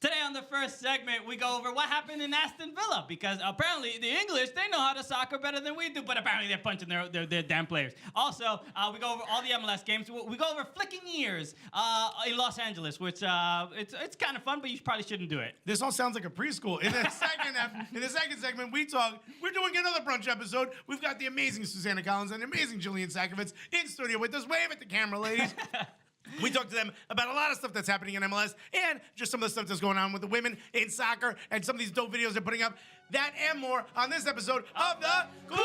Today on the first segment, we go over what happened in Aston Villa because apparently the English, they know how to soccer better than we do, but apparently they're punching their damn players. Also, we go over all the MLS games. We go over flicking ears in Los Angeles, which it's kind of fun, but you probably shouldn't do it. This all sounds like a preschool. In the second segment, we're doing another brunch episode. We've got the amazing Susannah Collins and the amazing Jillian Sakovits in studio with us. Wave at the camera, ladies. We talked to them about a lot of stuff that's happening in MLS and just some of the stuff that's going on with the women in soccer and some of these dope videos they're putting up. That and more on this episode of the Cooligans!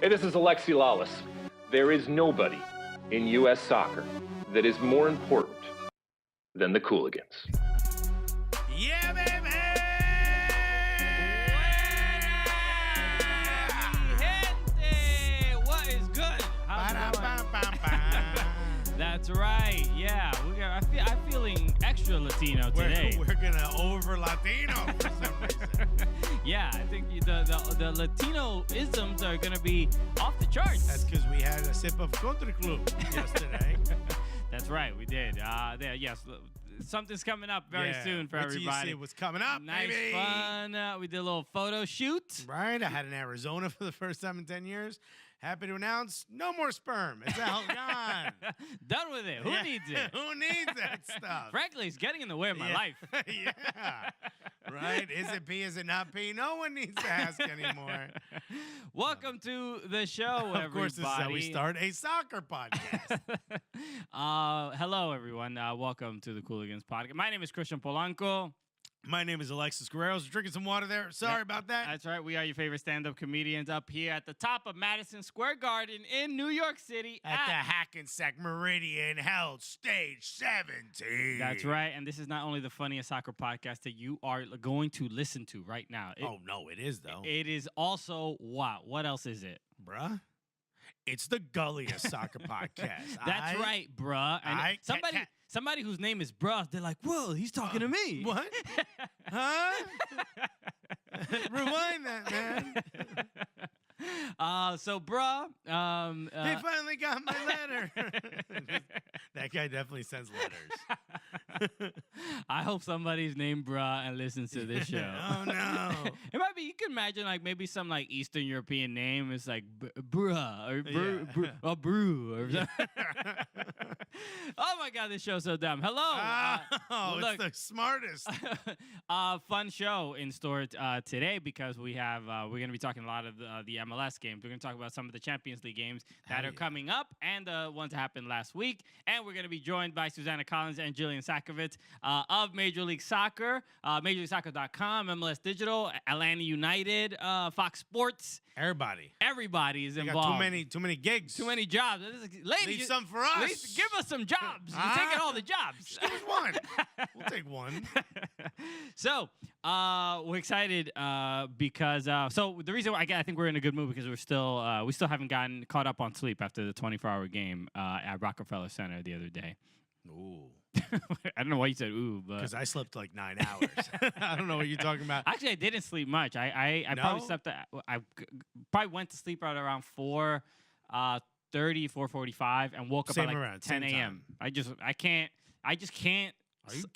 Hey, this is Alexi Lawless. There is nobody in U.S. soccer that is more important than the Cooligans. Yeah, baby! That's right. Yeah, I'm feeling extra Latino today. We're gonna over Latino for some reason. Yeah, I think the Latino isms are gonna be off the charts. That's because we had a sip of Country Club yesterday. That's right, we did. Yes, something's coming up very soon for everybody. You see what's coming up, nice baby. Fun. We did a little photo shoot. Right. I had in Arizona for the first time in 10 years. Happy to announce, no more sperm. It's all gone. Done with it. Who needs it? Who needs that stuff? Frankly, it's getting in the way of my life. Yeah. Right? Is it pee? Is it not pee? No one needs to ask anymore. Welcome to the show, everybody. Of course, this is how we start a soccer podcast. Hello, everyone. Welcome to the Cooligans podcast. My name is Christian Polanco. My name is Alexis Guerrero. I was drinking some water there. Sorry about that. That's right. We are your favorite stand-up comedians up here at the top of Madison Square Garden in New York City. At the Hackensack Meridian held stage 17. That's right. And this is not only the funniest soccer podcast that you are going to listen to right now. No, it is, though. It is also, wow, what else is it? Bruh? It's the gulliest soccer podcast. That's right, bruh. And somebody whose name is bruh, they're like, whoa, he's talking to me. What? Huh? Rewind that, man. So, bruh. They finally got my letter. That guy definitely sends letters. I hope somebody's named bruh and listens to this show. Oh, no. It might be, you can imagine like maybe some like Eastern European name. It's like bruh or brew or something. Oh my God, this show's so dumb. Hello. It's the smartest. Fun show in store today because we're going to be talking a lot of the MLS games. We're going to talk about some of the Champions League games that are coming up and the ones that happened last week. And we're going to be joined by Susannah Collins and Jillian Sakovits of Major League Soccer, MajorLeagueSoccer.com, MLS Digital, Atlanta United, Fox Sports. Everybody is involved. Got too many gigs. Too many jobs. Ladies, leave some for us. Give us some jobs. You're taking all the jobs. Just give us one. We'll take one. So we're excited because so the reason why I think we're in a good mood because we still haven't gotten caught up on sleep after the 24-hour game at Rockefeller Center the other day. Ooh. I don't know why you said ooh, but because I slept like 9 hours. I don't know what you're talking about. Actually, I didn't sleep much. I probably slept. I probably went to sleep at around 4:30, 4:45, and woke up at like 10 a.m. I just can't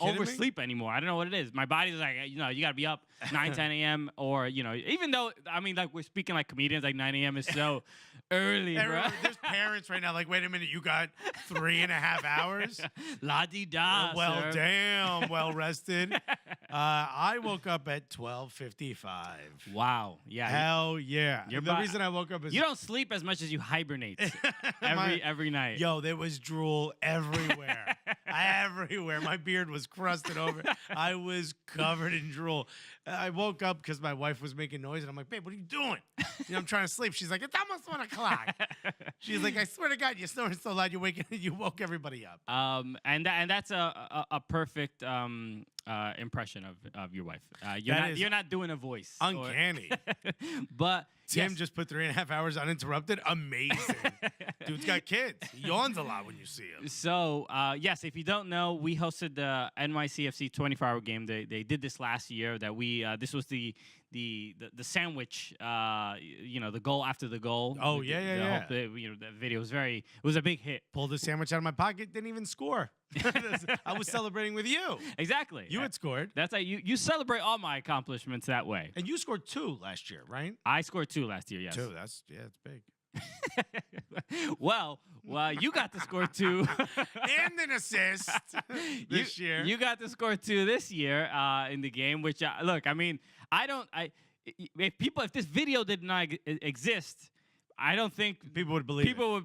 oversleep anymore. I don't know what it is. My body's like, you got to be up 9, 10 a.m. or, even though, I mean, like we're speaking like comedians, like 9 a.m. is so early, bro. There's parents right now like, wait a minute, you got 3.5 hours? La-di-da, Well, sir. damn, well rested. I woke up at 12:55. Wow. Yeah. Hell yeah. The reason I woke up is... You don't sleep as much as you hibernate every night. Yo, there was drool everywhere. Everywhere. My beard was crusted over. I was covered in drool. I woke up because my wife was making noise, and I'm like, babe, what are you doing? I'm trying to sleep. She's like, it's almost 1 o'clock. She's like, I swear to God, you're snoring so loud, you woke everybody up. And that's a perfect impression of your wife. You're not doing a voice. Uncanny. But Tim just put 3.5 hours uninterrupted. Amazing. Dude's got kids. He yawns a lot when you see him. So, yes, if you don't know, we hosted the NYCFC 24-hour game. They did this last year. This was the the sandwich, the goal after the goal. Oh, The- yeah, the yeah, whole that video was it was a big hit. Pulled the sandwich out of my pocket, didn't even score. I was celebrating with you. Exactly. You had scored. That's how you celebrate all my accomplishments that way. And you scored 2 last year, right? I scored 2 last year, yes. 2, it's big. well, you got to score 2. And an assist this year. You got to score 2 this year in the game, which, look, I mean, if this video did not exist, I don't think People would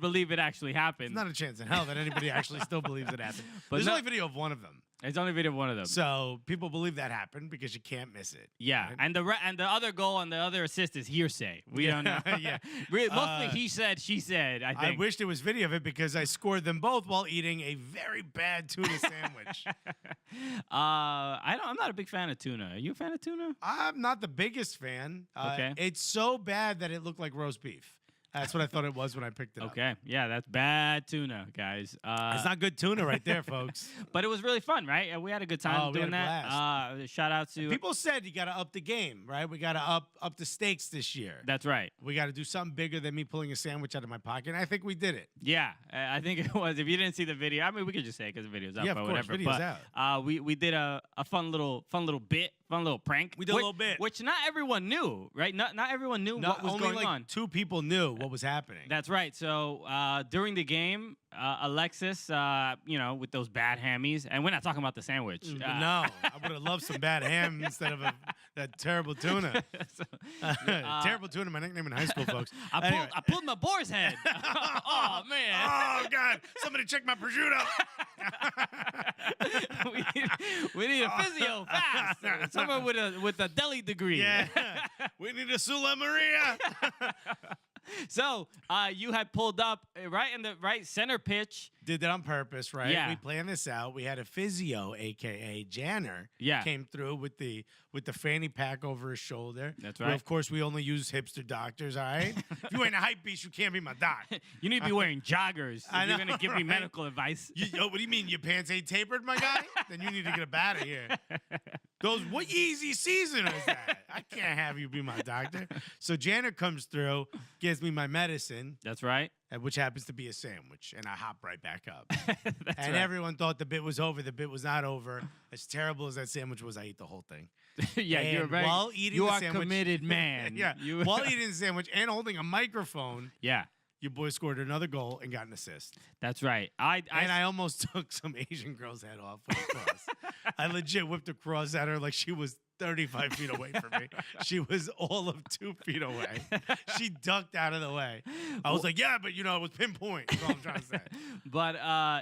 believe it actually happened. There's not a chance in hell that anybody actually still believes it happened. But There's no- only video of one of them. It's only video of one of them. So people believe that happened because you can't miss it. Yeah, right? and the other goal and the other assist is hearsay. We don't know. Yeah. Really, mostly he said, she said. I I think. wish there was video of it because I scored them both while eating a very bad tuna sandwich. I'm not a big fan of tuna. Are you a fan of tuna? I'm not the biggest fan. Okay. It's so bad that it looked like roast beef. That's what I thought it was when I picked it up. Okay, yeah, that's bad tuna, guys. It's not good tuna right there, folks. But it was really fun, right? We had a good time Oh, we doing had a that. Shout out to People said you got to up the game, right? We got to up the stakes this year. That's right. We got to do something bigger than me pulling a sandwich out of my pocket. And I think we did it. Yeah, I think it was. If you didn't see the video, I mean, we could just say it because the video's up Yeah, or of course, whatever. video's but out. we did a fun little bit, fun little prank. We did a little bit. which not everyone knew, right? Not everyone knew No, what was only going like on. 2 people knew what was happening. That's right. So during the game, Alexis, with those bad hammies, and we're not talking about the sandwich. No, I would have loved some bad ham instead of that terrible tuna. Terrible tuna, my nickname in high school, folks. Anyway. I pulled my boar's head. Oh man. Oh God! Somebody check my prosciutto. we need a physio fast. Someone with a deli degree. Yeah, we need a Sula Maria. So you had pulled up right in the right center pitch. Did that on purpose, right? Yeah. We planned this out. We had a physio, aka Janner, Yeah. came through with the fanny pack over his shoulder. That's Well, right. of course, we only use hipster doctors. All right. If you ain't a hype beast, you can't be my doc. You need to be wearing joggers I if you're know, gonna give me right? medical advice. What do you mean your pants ain't tapered, my guy? Then you need to get up out of here. Goes, what easy season is that? I can't have you be my doctor. So Janner comes through, gives me my medicine, That's right. which happens to be a sandwich, and I hop right back up. That's And right. everyone thought the bit was over. The bit was not over. As terrible as that sandwich was, I ate the whole thing. Yeah, And you're very. while eating you the are sandwich- committed man. Yeah. You, While eating the sandwich and holding a microphone, yeah, your boy scored another goal and got an assist. that's right. And I almost took some Asian girl's head off with a cross. I legit whipped a cross at her like she was 35 feet away from me. She was all of 2 feet away. She ducked out of the way. I was like, yeah, but it was pinpoint. That's all I'm trying to say. But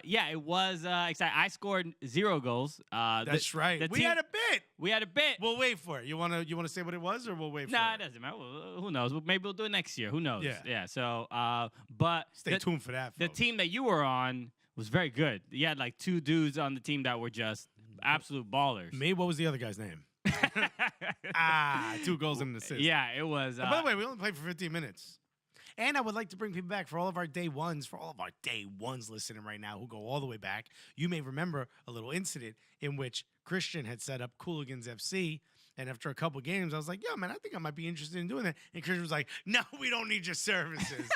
yeah, it was exciting. I scored 0 goals. That's right. the We team- had a bit. We had a bit. We'll wait for it. You wanna say what it was, or we'll wait for Nah, it? it doesn't matter. Who knows? Maybe we'll do it next year. Who knows? Yeah. Yeah. So, but Stay tuned for that. the folks. team that you were on was very good. You had like 2 dudes on the team that were just absolute ballers. Me? What was the other guy's name? 2 goals and an assist. Yeah, it was. By the way, we only played for 15 minutes. And I would like to bring people back for all of our day ones listening right now who go all the way back. You may remember a little incident in which Christian had set up Cooligans FC. And after a couple games, I was like, yo, man, I think I might be interested in doing that. And Christian was like, no, we don't need your services.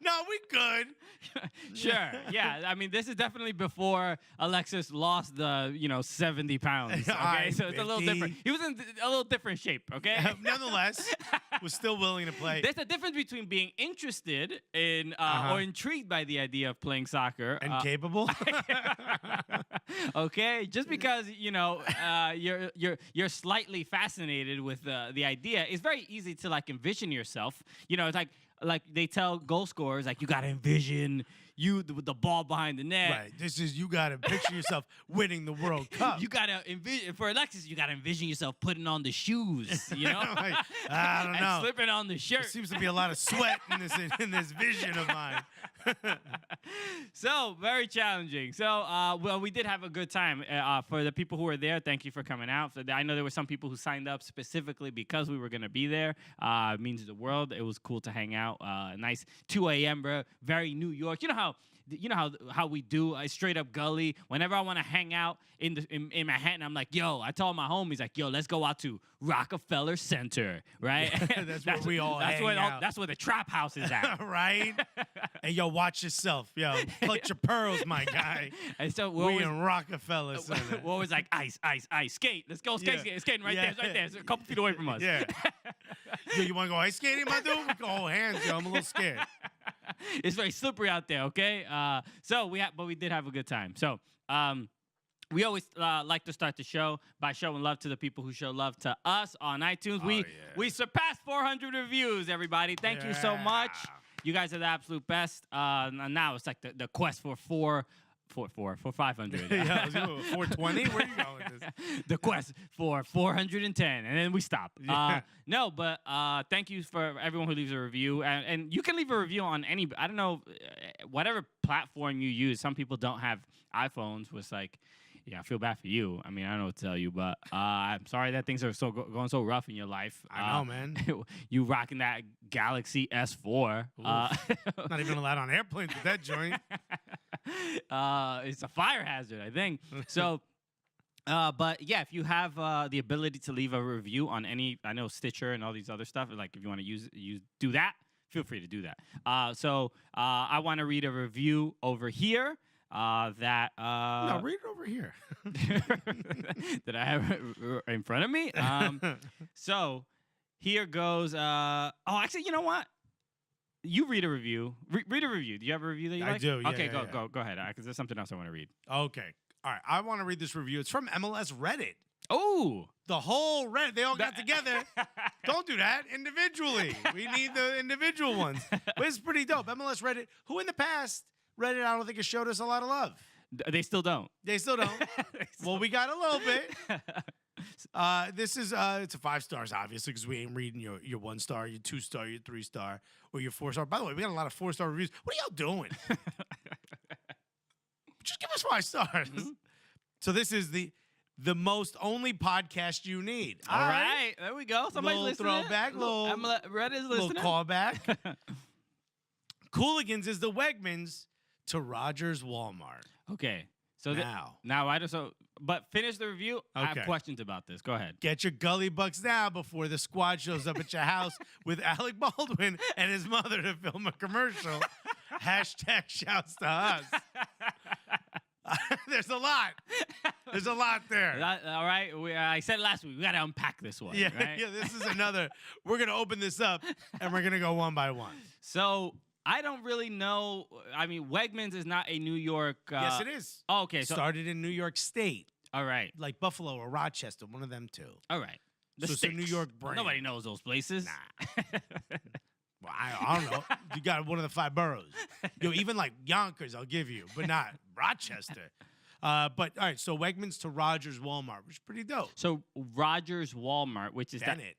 no, we good. Sure. Yeah. I mean, this is definitely before Alexis lost the 70 pounds. Okay, I'm so it's a little 50. different. He was in a little different shape. Okay. Nonetheless, was still willing to play. There's a difference between being interested in or intrigued by the idea of playing soccer And capable. okay, just because you're slightly fascinated with the idea, it's very easy to like envision yourself. It's like they tell goal scorers like you gotta envision you with the ball behind the net. Right. This is, you got to picture yourself winning the World Cup. You gotta envision for Alexis. You gotta envision yourself putting on the shoes. Like, I don't and know. slipping on the shirt. There seems to be a lot of sweat in this vision of mine. So very challenging. So well, we did have a good time. For the people who were there, thank you for coming out. I know there were some people who signed up specifically because we were gonna be there. It means the world. It was cool to hang out. Nice 2 a.m. bro. Very New York. You know how you know how we do a straight up gully. Whenever I want to hang out in Manhattan, I'm like, yo, I told my homies like, yo, let's go out to Rockefeller Center, right? That's where we all hang out. That's where the trap house is at, right? And yo, watch yourself, yo, clutch your pearls, my guy. And so we in Rockefeller Center. We're always like, ice, skate. Let's go skating right there. It's right there. It's a couple feet away from us. Yeah. Yo, you want to go ice skating, my dude? We can hold hands, yo. I'm a little scared. It's very slippery out there, okay? But we did have a good time. So, we always like to start the show by showing love to the people who show love to us on iTunes. We surpassed 400 reviews, everybody. Thank you so much. You guys are the absolute best. Now it's like the quest for 500. Yeah, 420? Where are you going with this? The quest for 410, and then we stop. Yeah. No, but thank you for everyone who leaves a review. And you can leave a review on any, I don't know, whatever platform you use. Some people don't have iPhones, which like, yeah, I feel bad for you. I mean, I don't know what to tell you, but I'm sorry that things are going so rough in your life. I know, man. You rocking that Galaxy S4. Not even allowed on airplanes with that joint. It's a fire hazard, I think. So, but yeah, if you have the ability to leave a review on any, I know Stitcher and all these other stuff, like if you want to do that, feel free to do that. I want to read a review over here. No, read it over here. that I have in front of me. So here goes. Actually, you know what? You read a review. Read a review. Do you have a review that you like? I do. Yeah, okay, yeah, go ahead. Because there's something else I want to read. Okay. All right. I want to read this review. It's from MLS Reddit. Oh, the whole Reddit. They all got together. Don't do that individually. We need the individual ones. But it's pretty dope. MLS Reddit, who in the past, Reddit, I don't think has showed us a lot of love. They still don't. Well, we got a little bit. This is it's a 5 stars, obviously, because we ain't reading your 1 star, your 2 star, your 3 star, or your 4 star. By the way, we got a lot of 4-star reviews. What are y'all doing? Just give us 5 stars. Mm-hmm. So this is the most only podcast you need. All right. There we go. Somebody's listening. Throwback, Reddit's listening. Little callback. Cooligans is the Wegmans to Rogers Walmart. Okay. So now I just but finish the review. Okay. I have questions about this. Go ahead. Get your gully bucks now before the squad shows up at your house with Alec Baldwin and his mother to film a commercial. Hashtag shouts to us. There's a lot. There's a lot there. All right. I said last week, we got to unpack this one. Yeah, right? Yeah. This is another. We're going to open this up, and we're going to go one by one. So I don't really know. I mean, Wegmans is not a New York. Yes, it is. Oh, okay. So, started in New York State. All right. Like Buffalo or Rochester, one of them two. All right. So it's a New York brand. Nobody knows those places. Nah. Well, I don't know. You got one of the 5 boroughs. Even like Yonkers, I'll give you, but not Rochester. But all right, so Wegmans to Rogers Walmart, which is pretty dope. So Rogers Walmart, which is Bennett.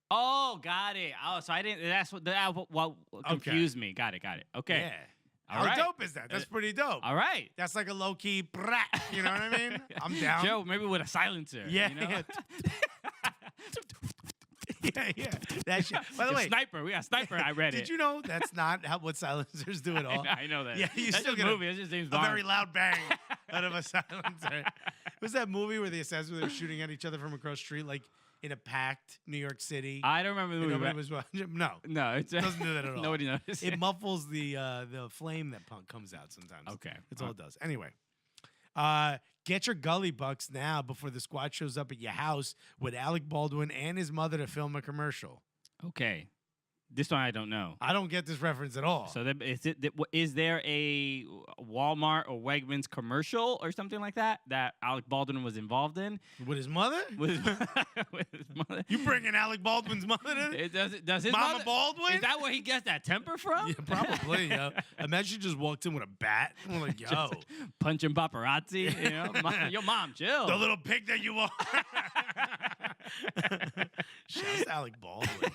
Oh, got it. Oh, so I didn't. That's what confused me. Got it. Okay. Yeah. All right. How dope is that? That's pretty dope. All right. That's like a low key brat. You know what I mean? I'm down. Joe, maybe with a silencer. Yeah. You know? Yeah. That shit. By the way, sniper. We got sniper. I read it. Did you know that's not what silencers do at all? I know that. Yeah, you that's still just get a movie. That's just James Bond. A very loud bang out of a silencer. Was that movie where the assassins were shooting at each other from across the street, like in a packed New York City? I don't remember the movie. Nobody was watching. No, it doesn't do that at all. Nobody noticed. It muffles the flame that comes out sometimes. Okay, that's all it does. Anyway. Get your gully bucks now before the squad shows up at your house with Alec Baldwin and his mother to film a commercial. Okay. This one I don't know. I don't get this reference at all. So is there a Walmart or Wegmans commercial or something like that Alec Baldwin was involved in? With his mother? With his mother. You bringing Alec Baldwin's mother to does his Mama mother, Baldwin? Is that where he gets that temper from? Yeah, probably. Yo. Imagine she just walked in with a bat. And we're like, yo. Punching paparazzi. You know? Yo, mom, chill. The little pig that you are. Shouts to Alec Baldwin.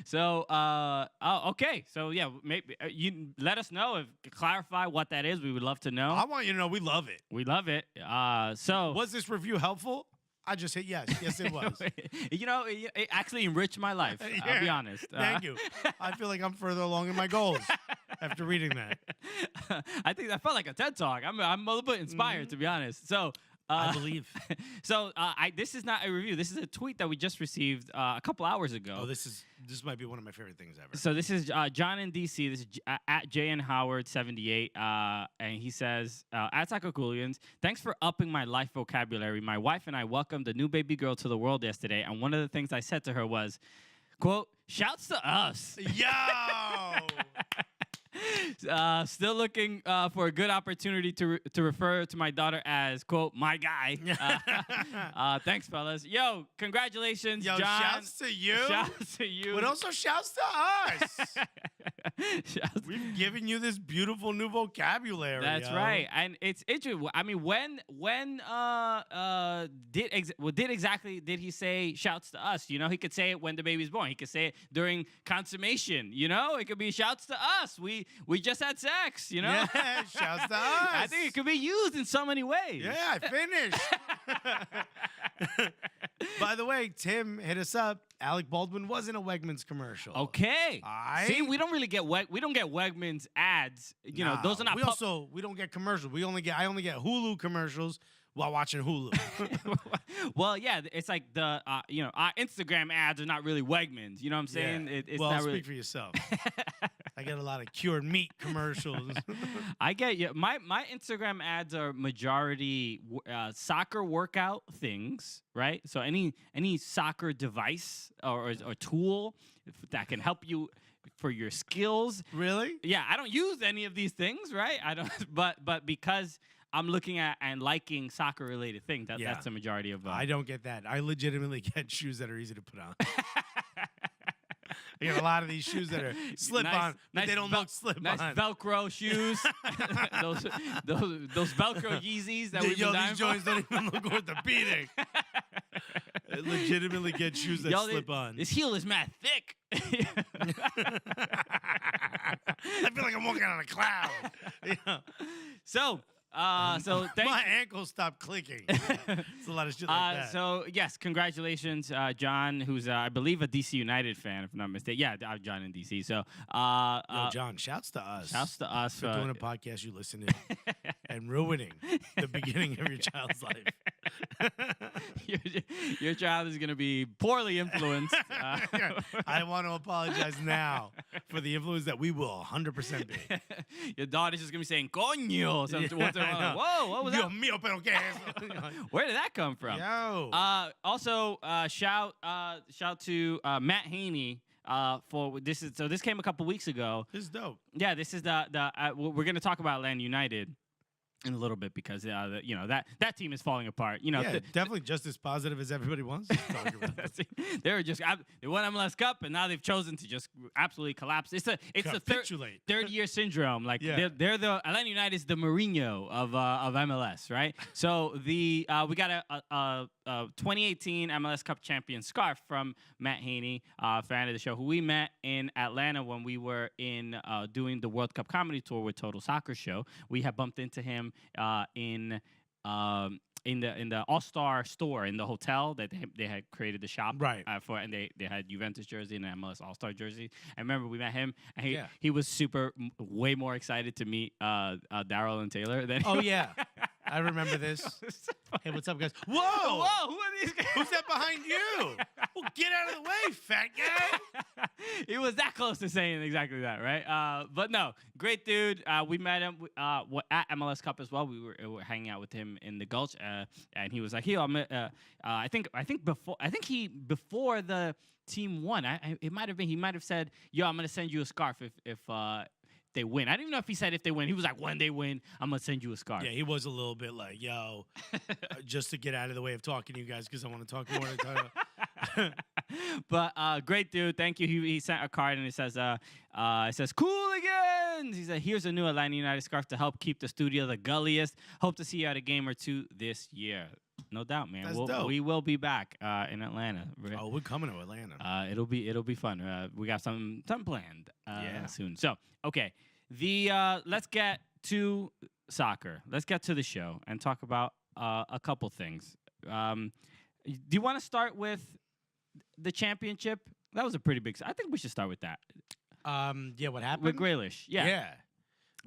So, okay. So, yeah, maybe you let us know clarify what that is. We would love to know. I want you to know we love it. We love it. So, was this review helpful? I just hit yes. Yes, it was. It actually enriched my life. I'll be honest. Thank you. I feel like I'm further along in my goals. after reading that. I think that felt like a TED Talk. I'm a little bit inspired, to be honest. So. I believe. So this is not a review. This is a tweet that we just received a couple hours ago. Oh, this might be one of my favorite things ever. So this is John in DC. This is at JN Howard 78, and he says at Soccer Cooligans, thanks for upping my life vocabulary. My wife and I welcomed a new baby girl to the world yesterday, and one of the things I said to her was, "Quote, shouts to us." Yo. Still looking for a good opportunity to refer to my daughter as, quote, my guy. Thanks, fellas. Yo, congratulations, Yo, John. shouts to you. Shouts to you. But also shouts to us. We've given you this beautiful new vocabulary. That's right. And it's interesting. I mean, when did he say shouts to us? You know, he could say it when the baby's born. He could say it during consummation. You know, it could be shouts to us. We just had sex, you know? Yeah, shouts to us. I think it could be used in so many ways. Yeah, I finished. By the way, Tim hit us up. Alec Baldwin was in a Wegmans commercial. Okay. See, we don't really get Wegmans ads. You know, those are not. We don't get commercials. I only get Hulu commercials while watching Hulu. Well, yeah, it's like the our Instagram ads are not really Wegmans. You know what I'm saying? Yeah. It's well, not speak really for yourself. I get a lot of cured meat commercials. I get you. My Instagram ads are majority soccer workout things, right? So any soccer device or tool that can help you for your skills. Really? Yeah, I don't use any of these things, right? I don't. But because I'm looking at and liking soccer related things, that's the majority of. I don't get that. I legitimately get shoes that are easy to put on. I get a lot of these shoes that are slip-on, but they don't look slip-on. Nice Velcro shoes. those Velcro Yeezys that we've been dying these joints don't even look worth the beating. I legitimately get shoes that slip on. This heel is mad thick. I feel like I'm walking on a cloud. Yeah. So my ankles stopped clicking. It's a lot of shit like that. So yes, congratulations, John, who's I believe a DC United fan, if I'm not mistaken. Yeah, John in DC. So John, shouts to us. Shouts to us for doing a podcast you listen to and ruining the beginning of your child's life. Your child is going to be poorly influenced. I want to apologize now for the influence that we will 100% be. Your daughter's just going to be saying "coño" whoa, what was that? Mío, pero qué es? Where did that come from? Yo. Also, shout to Matt Haney for this. This came a couple weeks ago. This is dope. Yeah, this is we're going to talk about Atlanta United in a little bit because that team is falling apart. Definitely just as positive as everybody wants to talk about. They won MLS Cup and now they've chosen to just absolutely collapse. It's a third year syndrome. Like they're the Atlanta United is the Mourinho of MLS, right? So we got a 2018 MLS Cup champion scarf from Matt Haney, fan of the show, who we met in Atlanta when we were doing the World Cup comedy tour with Total Soccer Show. We had bumped into him in the All-Star store in the hotel that they had created the shop for, and they had Juventus jersey and an MLS All-Star jersey. I remember we met him, and he was way more excited to meet Daryl and Taylor than I remember this. Hey, what's up, guys? Whoa! Who are these guys? Who's that behind you? Well, get out of the way, fat guy. He was that close to saying exactly that, right? But no, great dude. We met him at MLS Cup as well. We were hanging out with him in the Gulch, and he was like, "Yo, I think before the team won, he might have said, yo, I'm gonna send you a scarf if they win. I don't even know if he said if they win. He was like, when they win, I'm going to send you a scarf. Yeah, he was a little bit like, yo, just to get out of the way of talking to you guys because I want to talk more. But great dude. Thank you. He sent a card and it says Cooligans. He said, here's a new Atlanta United scarf to help keep the studio the gulliest. Hope to see you at a game or two this year. No doubt, man. We will be back in Atlanta. Oh, we're coming to Atlanta. It'll be fun. We got something planned soon. So, okay. Let's get to soccer. Let's get to the show and talk about a couple things. Do you want to start with the championship? That was a pretty big. I think we should start with that. Yeah, what happened? with Grealish. Yeah.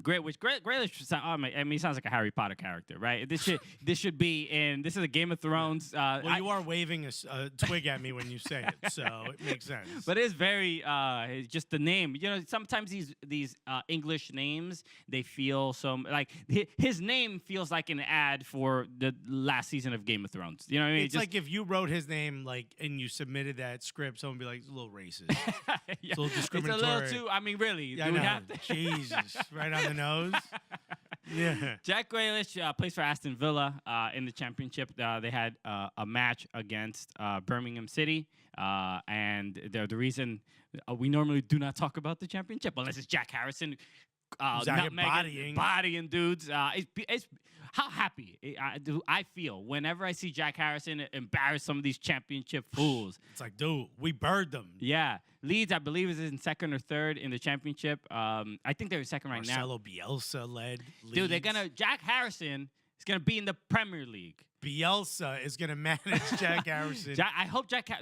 Grealish. I mean, he sounds like a Harry Potter character, right? This should be in. This is a Game of Thrones. Well, you are waving a twig at me when you say it, so it makes sense. But it's very just the name. Sometimes these English names, they feel like his name feels like an ad for the last season of Game of Thrones. You know what I mean? It's like if you wrote his name and you submitted that script, someone would be like, it's a little racist. It's a little discriminatory. It's a little too. I mean, really? Yeah, do we I know. have to? Jesus, right on the nose. Yeah. Jack Grealish plays for Aston Villa in the championship. They had a match against Birmingham City, and the reason we normally do not talk about the championship unless it's Jack Harrison bodying dudes. It's how happy I feel whenever I see Jack Harrison embarrass some of these championship fools. It's like, dude, we bird them. Yeah. Leeds, I believe, is in second or third in the championship. I think they're second right now. Marcelo Bielsa led Leeds. Dude, Jack Harrison is going to be in the Premier League. Bielsa is going to manage Jack Harrison.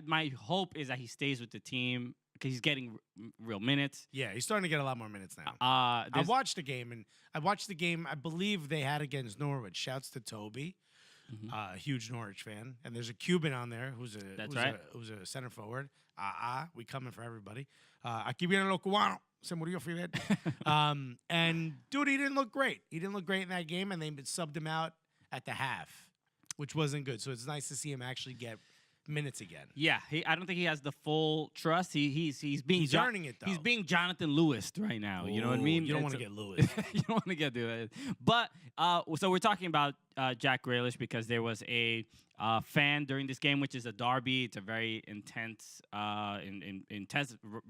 My hope is that he stays with the team because he's getting real minutes. Yeah, he's starting to get a lot more minutes now. I watched the game, I believe they had against Norwich. Shouts to Toby, huge Norwich fan. And there's a Cuban on there who's a center forward. We coming for everybody. Aquí viene lo cubano. Se murió Fidel. And, dude, he didn't look great. He didn't look great in that game, and they subbed him out at the half, which wasn't good. So it's nice to see him actually get minutes again. Yeah, I don't think he has the full trust. He's earning it, though. He's being Jonathan Lewis right now. You know what I mean? You don't want to get Lewis. You don't want to get Lewis. But so we're talking about Jack Grealish because there was a fan during this game, which is a derby. It's a very intense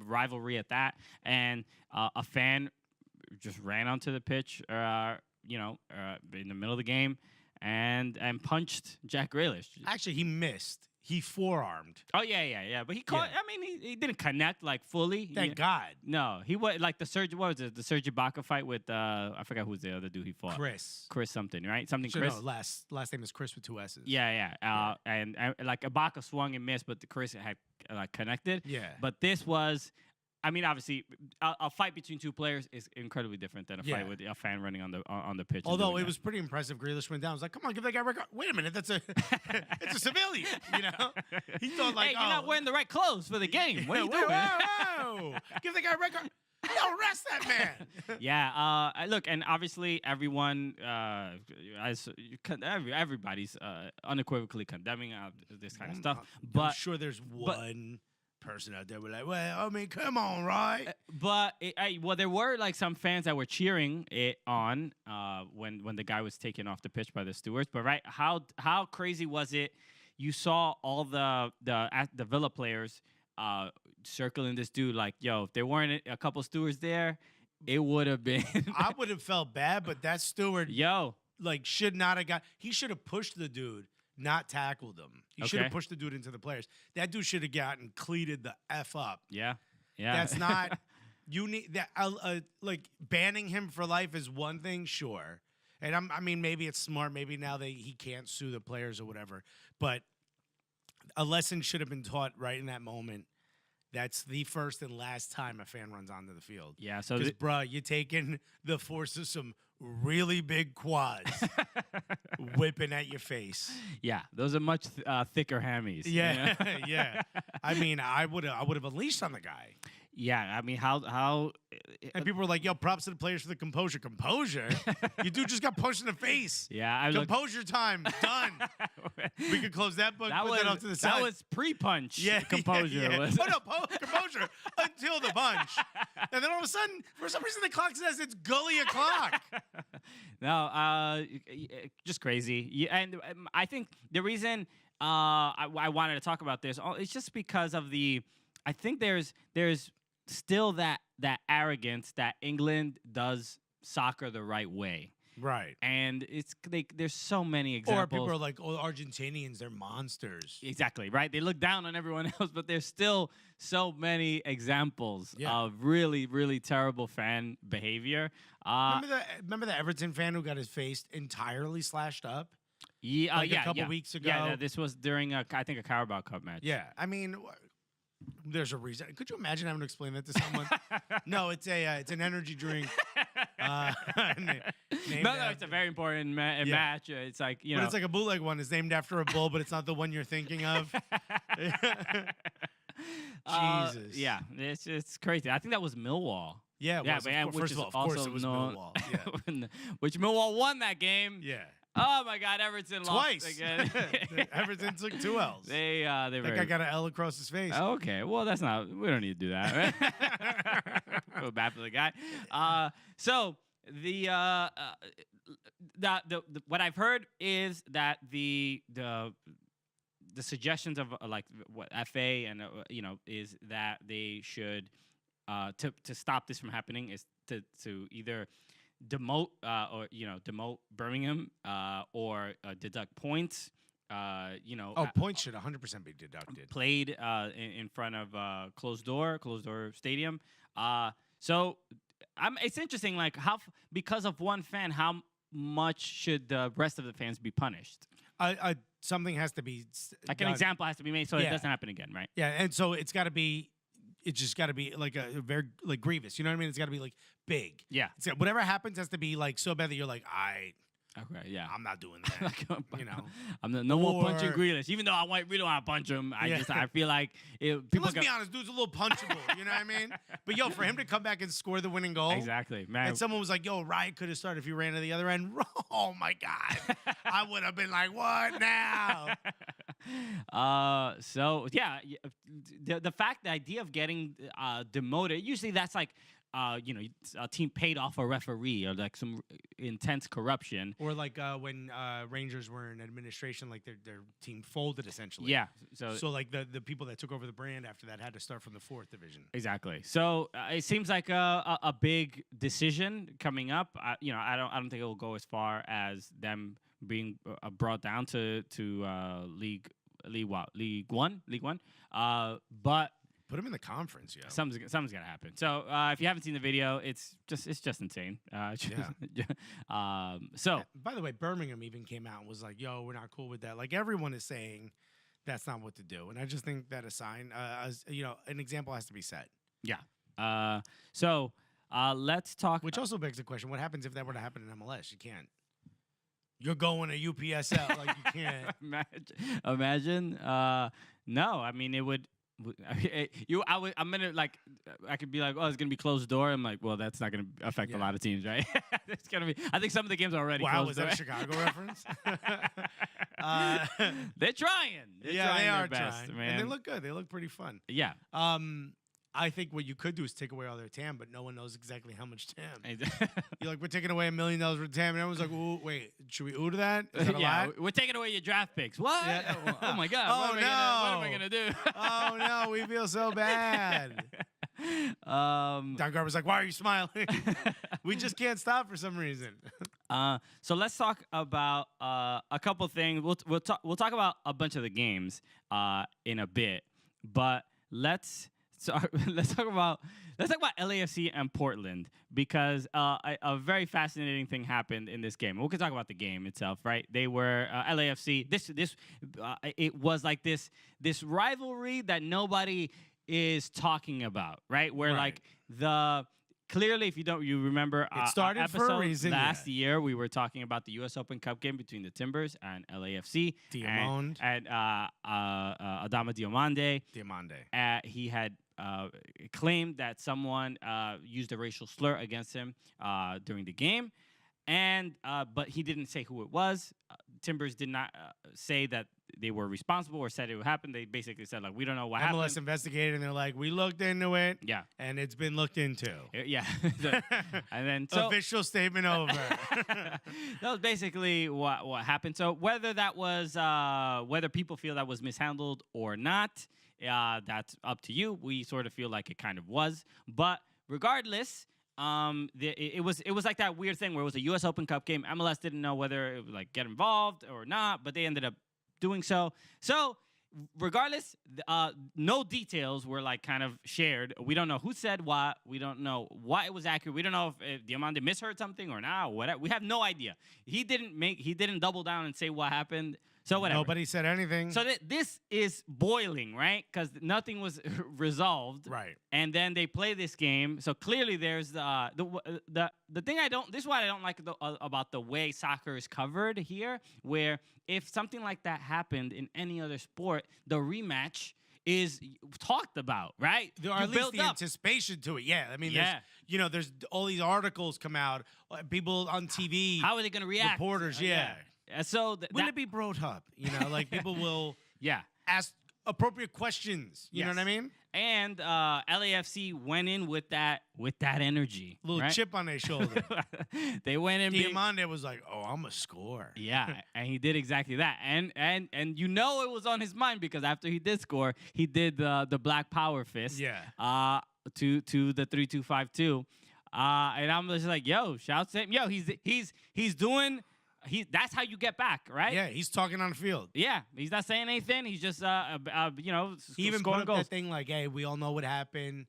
rivalry at that, and a fan just ran onto the pitch, in the middle of the game, and punched Jack Grealish. Actually, he missed. He forearmed. Oh yeah. But he caught. Yeah. I mean, he didn't connect like fully. Thank God. No, he was like the Serge. What was it? The Serge Ibaka fight with I forgot who's the other dude he fought. Chris something, right? Something Chris. No, last name is Chris with 2 S's. Yeah. And like Ibaka swung and missed, but the Chris had connected. Yeah. But this was. I mean, obviously, a fight between two players is incredibly different than a fight with a fan running on the pitch. Although it was pretty impressive. Grealish went down. I was like, come on, give that guy a record. Wait a minute, it's a civilian, He thought like, hey, you're not wearing the right clothes for the game. What are you doing? Whoa. Give the guy a record. Arrest that man. Yeah, look, and obviously everyone, everybody's unequivally condemning this kind of stuff. But I'm sure there's one person out there were like, well, I mean, come on, right? But there were like some fans that were cheering it on when the guy was taken off the pitch by the stewards. But right, how crazy was it? You saw all the Villa players circling this dude like, yo, if there weren't a couple stewards there, it would have been. I would have felt bad, but that steward, should not have got. He should have pushed the dude. Not tackled him. He should have pushed the dude into the players. That dude should have gotten cleated the F up. Yeah. That's not. You need that. Banning him for life is one thing, sure. And I mean, maybe it's smart. Maybe now he can't sue the players or whatever. But a lesson should have been taught right in that moment. That's the first and last time a fan runs onto the field. Yeah. So, because, bruh, you're taking the force of some really big quads whipping at your face. Yeah, those are much thicker hammies. Yeah, yeah. I mean, I would have unleashed on the guy. Yeah, I mean, how? And people were like, "Yo, props to the players for the composure." Composure? You dude just got punched in the face. Yeah, composure time done. We could close that book. Put that off to the side. That was pre-punch. Yeah, composure. Yeah. Oh no, composure until the punch, and then all of a sudden, for some reason, the clock says it's gully o'clock. No, just crazy. Yeah, and I think the reason I wanted to talk about this, it's just because of I think there's still that arrogance that England does soccer the right way. Right. And it's there's so many examples. Or people are like, oh, Argentinians, they're monsters. Exactly, right? They look down on everyone else, but there's still so many examples of really, really terrible fan behavior. Remember the Everton fan who got his face entirely slashed up? Yeah, a couple weeks ago. Yeah, this was during I think a Carabao Cup match. Yeah, I mean, There's a reason. Could you imagine having to explain that to someone? No, it's an energy drink. No, it's a very important match. It's like, but it's like a bootleg one. It's named after a bull, but it's not the one you're thinking of. Jesus. Yeah, it's crazy. I think that was Millwall. Yeah, which of course it was Millwall. Yeah. Which Millwall won that game. Yeah. Oh my God, Everton Twice. lost again. Everton took 2 L's. They that guy got an L across his face. Okay, well that's not. We don't need to do that. Right? Feel bad for the guy. So the what I've heard is that the suggestions of like what FA and is that they should to stop this from happening is to either demote demote Birmingham or deduct points. Points should 100% be deducted. Played in front of closed door stadium. So it's interesting, like because of one fan, how much should the rest of the fans be punished? Something has to be like an example has to be made so it doesn't happen again, right? Yeah, and so it's just got to be like a very like grievous. You know what I mean? It's got to be like big. Yeah. Whatever happens has to be like so bad that you're like, okay, yeah, I'm not doing that. I'm no more punching Grealish, even though I really want to punch him. I feel like people. Let's be honest, dude's a little punchable. You know what I mean? But for him to come back and score the winning goal, exactly, man. And someone was like, Riot could have started if he ran to the other end. Oh my God, I would have been like, what now? So yeah, the idea of getting demoted, usually that's like. A team paid off a referee or like some intense corruption. Or like when Rangers were in administration, like their team folded essentially. Yeah. So like the people that took over the brand after that had to start from the 4th division. Exactly. So it seems like a big decision coming up. I don't think it will go as far as them being brought down to League One. But put him in the conference, Something's gonna happen. So if you haven't seen the video, it's just insane. So by the way, Birmingham even came out and was like, "Yo, we're not cool with that." Like everyone is saying, that's not what to do, and I just think that a sign, an example has to be set. Yeah. So let's talk. Which also begs the question: what happens if that were to happen in MLS? You can't. You're going to UPSL, like you can't. Imagine. No, I mean it would. I'm gonna like. I could be like, oh, it's gonna be closed door. I'm like, well, that's not gonna affect a lot of teams, right? It's gonna be. I think some of the games are already. Wow, closed was that a Chicago reference? They're trying. They are trying, man. And they look good. They look pretty fun. Yeah. I think what you could do is take away all their TAM, but no one knows exactly how much TAM. You're like, we're taking away $1 million worth of TAM, and everyone's like, ooh, wait, should we ooh to that? Is that a lot? We're taking away your draft picks. What? Yeah. Oh my God. Oh, what am I gonna do? Oh no, we feel so bad. Don Garber's like, why are you smiling? We just can't stop for some reason. So let's talk about a couple things. We'll talk about a bunch of the games in a bit, but let's talk about LAFC and Portland because a very fascinating thing happened in this game. We can talk about the game itself, right? They were LAFC. It was like this rivalry that nobody is talking about, right? Where like clearly, if you remember, it started for a reason. Last year, we were talking about the U.S. Open Cup game between the Timbers and LAFC. Diamond. And Adama Diomande. He had claimed that someone used a racial slur against him during the game, but he didn't say who it was. Timbers did not say that they were responsible or said it would happen. They basically said, like, we don't know what happened. MLS investigated, and they're like, we looked into it. Yeah. And it's been looked into. Yeah. And then official statement over. That was basically what happened. So whether that was whether people feel that was mishandled or not, that's up to you. We sort of feel like it kind of was. But regardless, it was like that weird thing where it was a U.S. Open Cup game. MLS didn't know whether it would like get involved or not, but they ended up doing so. So regardless, no details were like kind of shared. We don't know who said what. We don't know why it was accurate. We don't know if Diamande misheard something or not. Whatever. We have no idea. He didn't double down and say what happened. So whatever. Nobody said anything. So this is boiling, right? Because nothing was resolved. Right. And then they play this game. So clearly there's the thing I don't. This is what I don't like about the way soccer is covered here. Where if something like that happened in any other sport, the rematch is talked about, right? Or at least the anticipation to it. Yeah. I mean, there's all these articles come out, people on TV. How are they going to react? Reporters, yeah. So will it be brought up? Like people will ask appropriate questions. You know what I mean? And LAFC went in with that energy. Little chip on their shoulder. They went in. Diamande was like, "Oh, I'm a score." Yeah, and he did exactly that. And it was on his mind because after he did score, he did the Black Power fist. Yeah. To the 3-2-5-2. And I'm just like, yo, shouts to him. Yo, he's doing. That's how you get back, right? Yeah, he's talking on the field. Yeah, he's not saying anything. He's just, he even scoring put up goals. that thing like, "Hey, we all know what happened.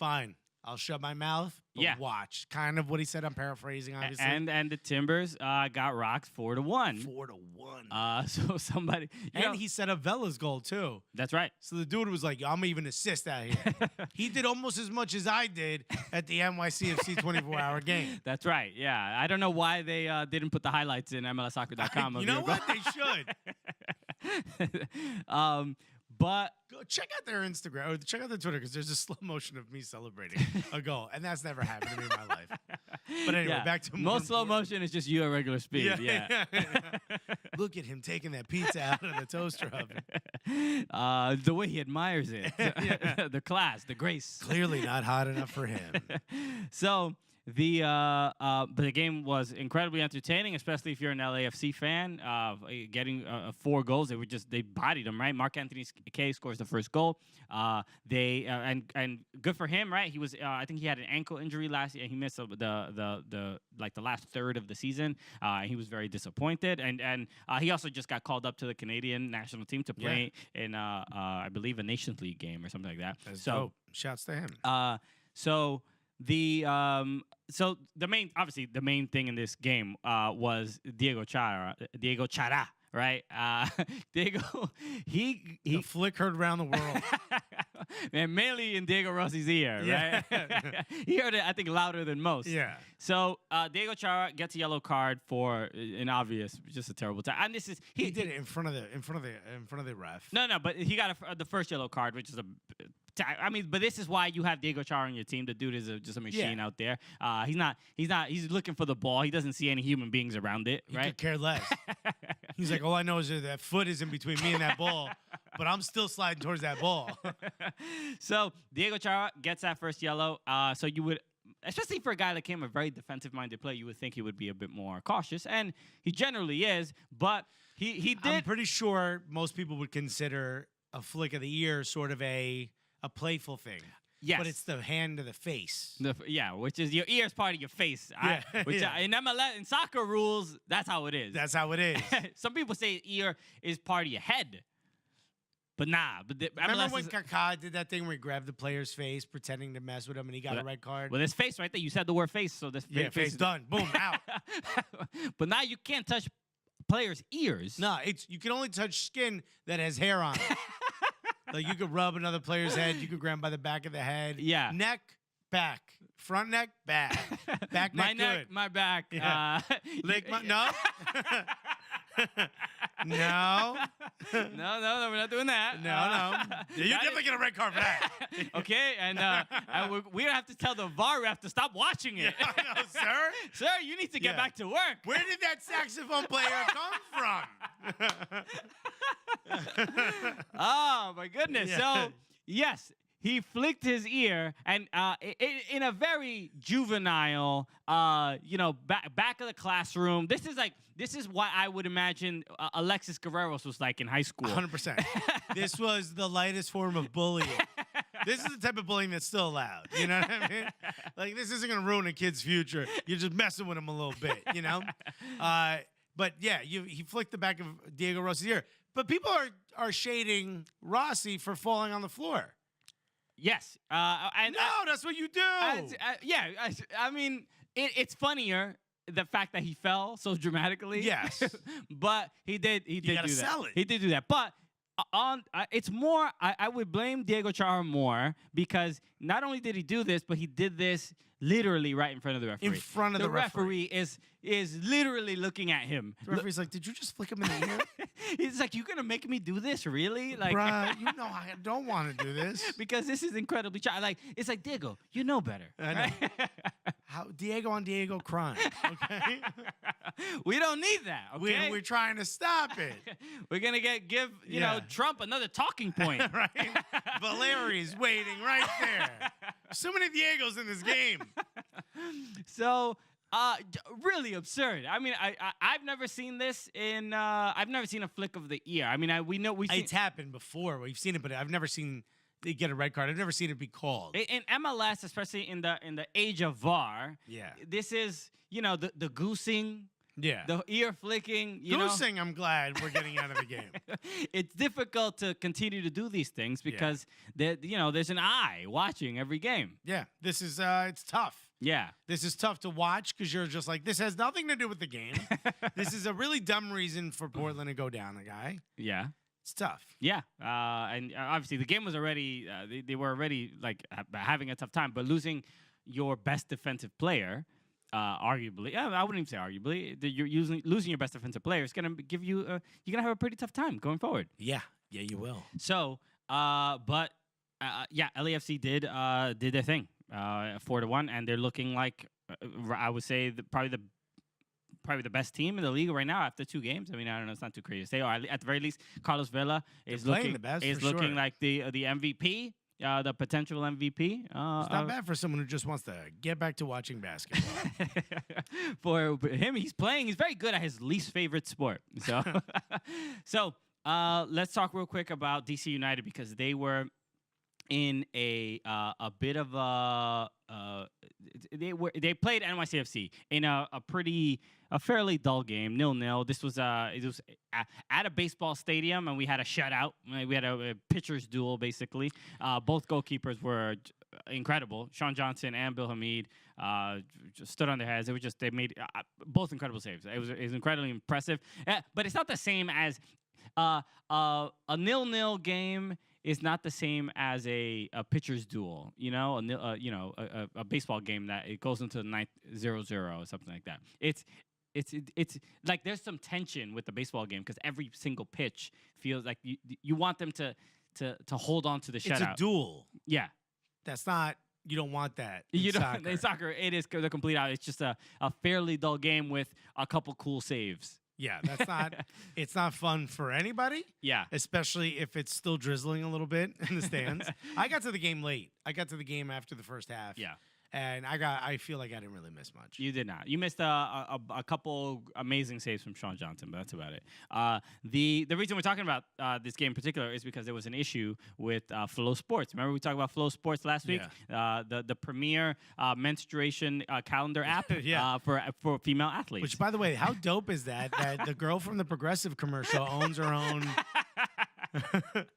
Fine, I'll shut my mouth. But watch." Kind of what he said. I'm paraphrasing, obviously. And the Timbers got rocked 4-1. 4-1. So somebody, he set up Vela's goal too. That's right. So the dude was like, "Yo, I'm even assist out here." He did almost as much as I did at the NYCFC 24-hour game. That's right. Yeah, I don't know why they didn't put the highlights in MLSsoccer.com. You know what? They should. But go check out their Instagram or check out their Twitter because there's a slow motion of me celebrating a goal, and that's never happened to me in my life. But anyway, back to most slow motion is just you at regular speed. Yeah. Look at him taking that pizza out of the toaster oven. The way he admires it, the class, the grace. Clearly not hot enough for him. So. But the game was incredibly entertaining, especially if you're an LAFC fan. Getting 4 goals, they bodied them, right? Mark Anthony K scores the first goal. And good for him, right? He was I think he had an ankle injury last year. He missed the last third of the season. He was very disappointed, and he also just got called up to the Canadian national team to play in I believe a Nations League game or something like that. That's dope. Shouts to him. The main thing in this game was Diego Chara, right? Diego, he the flick heard around the world, and mainly in Diego Rossi's ear, right? He heard it, I think, louder than most. Yeah. So Diego Chara gets a yellow card for an obvious, just a terrible time. And this is he did it in front of the ref. No, but he got the first yellow card, which is but this is why you have Diego Chara on your team. The dude is just a machine out there. He's looking for the ball. He doesn't see any human beings around it, right? He could care less. He's like, all I know is that foot is in between me and that ball, but I'm still sliding towards that ball. So Diego Chara gets that first yellow. So you would, especially for a guy that came a very defensive-minded player, you would think he would be a bit more cautious, and he generally is. But he did. I'm pretty sure most people would consider a flick of the ear sort of a playful thing. Yes. But it's the hand to the face. Which is your ear is part of your face. In MLS, in soccer rules, that's how it is. That's how it is. Some people say ear is part of your head. But nah. Remember when Kaká did that thing where he grabbed the player's face, pretending to mess with him, and he got a red card? Well, there's face right there. You said the word face, so this face done. Boom, out. But now you can't touch players' ears. No, you can only touch skin that has hair on it. Like you could rub another player's head. You could grab him by the back of the head. Yeah. Neck, back. Front neck, back. Back my neck, neck, good. my back. Yeah. No. No. No, we're not doing that. No. You're definitely get a red card for that. Okay, and we don't have to tell the VAR ref to stop watching it. No, sir. Sir, you need to get back to work. Where did that saxophone player come from? Oh, my goodness. Yeah. So, yes. He flicked his ear, and in a very juvenile, back of the classroom. This is what I would imagine Alexis Guerreros was like in high school. 100%. This was the lightest form of bullying. This is the type of bullying that's still allowed. You know what I mean? Like, this isn't going to ruin a kid's future. You're just messing with him a little bit, you know? But, yeah, he flicked the back of Diego Rossi's ear. But people are shading Rossi for falling on the floor. Yes. That's what you do. I mean, it's funnier the fact that he fell so dramatically. Yes. But he did do gotta that. sell it. He did do that. But it's more, I would blame Diego Chara more because not only did he do this, but he did this literally right in front of the referee. In front of the referee. Is literally looking at him. The referee's like, did you just flick him in the ear? He's like, you're going to make me do this? Really? Like, bruh, you know I don't want to do this. Because this is incredibly like, it's like, Diego, you know better. I know. Right? How Diego on Diego crime, okay? We don't need that, okay? We're trying to stop it. We're going to give Trump another talking point. Right? Valeri's waiting right there. So many Diegos in this game. So, really absurd. I mean, I've never seen this in. I've never seen a flick of the ear. I mean, It's happened before. We've seen it, but I've never seen they get a red card. I've never seen it be called. In MLS, especially in the age of VAR. Yeah. This is the goosing. Yeah. The ear flicking. Goosing, I'm glad we're getting out of the game. It's difficult to continue to do these things because there's an eye watching every game. Yeah. This is it's tough. Yeah. This is tough to watch because you're just like, this has nothing to do with the game. This is a really dumb reason for Portland to go down a guy. Yeah. It's tough. Yeah. And obviously the game was already, they were already like having a tough time, but losing your best defensive player, arguably, I wouldn't even say arguably, you're losing your best defensive player is going to give you, you're going to have a pretty tough time going forward. Yeah. Yeah, you will. So, LAFC did their thing. 4-1, and they're looking like I would say probably the best team in the league right now after 2 games. I mean, I don't know, it's not too crazy to say. Or at the very least, Carlos Vela is looking like the MVP, the potential MVP. It's not bad for someone who just wants to get back to watching basketball. For him, he's playing. He's very good at his least favorite sport. So, let's talk real quick about DC United because they were in a bit of they played NYCFC in a fairly dull game, 0-0. This was it was at a baseball stadium, and we had a shutout. We had a pitcher's duel basically. Both goalkeepers were incredible. Sean Johnson and Bill Hamid just stood on their heads. It was just they made both incredible saves. It was incredibly impressive. But it's not the same as a 0-0 game. Is not the same as a pitcher's duel, a baseball game that it goes into the ninth 0-0 or something like that. It's like there's some tension with the baseball game because every single pitch feels like you want them to hold on to the shutout. It's a duel. Yeah, that's not. You don't want that. In soccer, it is the complete out. It's just a fairly dull game with a couple cool saves. Yeah, that's not. It's not fun for anybody. Yeah, especially if it's still drizzling a little bit in the stands. I got to the game late. I got to the game after the first half. Yeah, and I feel like I didn't really miss much. You did not. You missed a couple amazing saves from Sean Johnson, but that's about it. The reason we're talking about this game in particular is because there was an issue with Flow Sports. Remember we talked about Flow Sports last week? Yeah. The premier menstruation calendar app for female athletes. Which, by the way, how dope is that? That the girl from the Progressive commercial owns her own.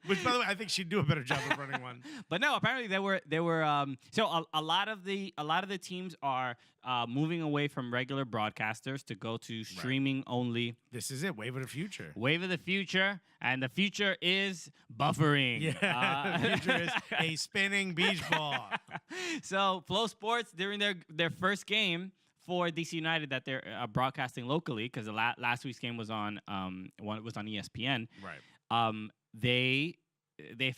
Which, by the way, I think she'd do a better job of running one. But no, apparently they were. So a lot of the teams are moving away from regular broadcasters to go to streaming only. This is it. Wave of the future. Wave of the future, and the future is buffering. Yeah, the future is a spinning beach ball. So Flow Sports during their first game for DC United that they're broadcasting locally because the last week's game was on ESPN. Right. They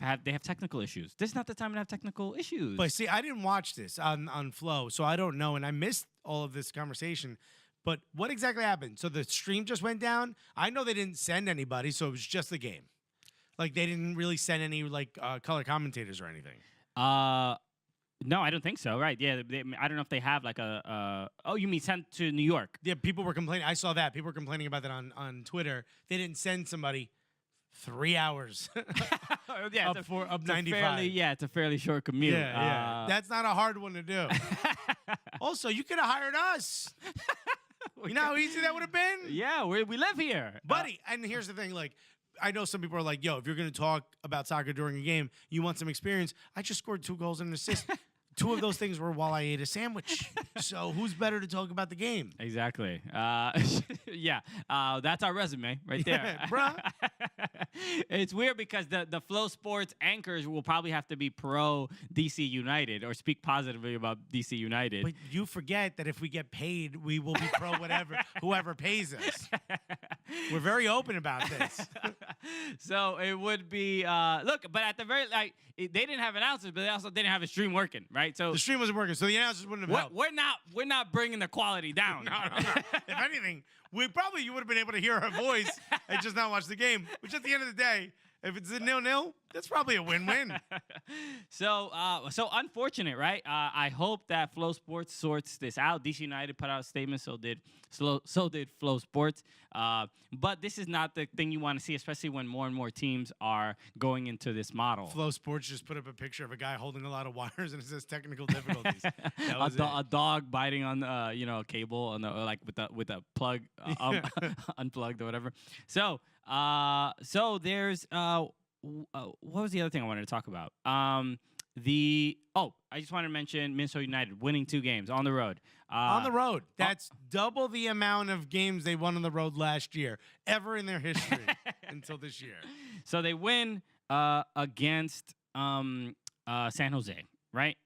have technical issues. This is not the time to have technical issues. But see, I didn't watch this on Flow, so I don't know, and I missed all of this conversation. But what exactly happened? So the stream just went down? I know they didn't send anybody, so it was just the game. Like, they didn't really send any, color commentators or anything. No, I don't think so. Right? Yeah, I don't know if they have oh, you mean sent to New York? Yeah, people were complaining. I saw that. People were complaining about that on Twitter. They didn't send somebody 3 hours yeah, up 95. It's a fairly short commute. Yeah. That's not a hard one to do. Also, you could have hired us. You know how easy that would have been? Yeah, we live here. Buddy, and here's the thing, I know some people are like, yo, if you're going to talk about soccer during a game, you want some experience. I just scored 2 goals and an assist. 2 of those things were while I ate a sandwich. So who's better to talk about the game? Exactly. Yeah. That's our resume right there. Yeah, bruh. It's weird because the Flow Sports anchors will probably have to be pro DC United or speak positively about DC United. But you forget that if we get paid, we will be pro whoever pays us. We're very open about this. So it would be look, but at the very they didn't have announcers, but they also didn't have a stream working, right? So The stream wasn't working, so the announcers wouldn't have helped. we're not bringing the quality down. No. If anything, you would have been able to hear her voice and just not watch the game. Which at the end of the day, if it's a 0-0, that's probably a win-win. So unfortunate, right? I hope that Flow Sports sorts this out. DC United put out a statement, so did Flow Sports. But this is not the thing you want to see, especially when more and more teams are going into this model. Flow Sports just put up a picture of a guy holding a lot of wires and it says technical difficulties. That was a dog biting on a cable on with a plug unplugged or whatever. So there's what was the other thing I wanted to talk about? I just wanted to mention Minnesota United winning 2 games on the road. On the road. That's double the amount of games they won on the road last year, ever in their history until this year. So they win against San Jose, right?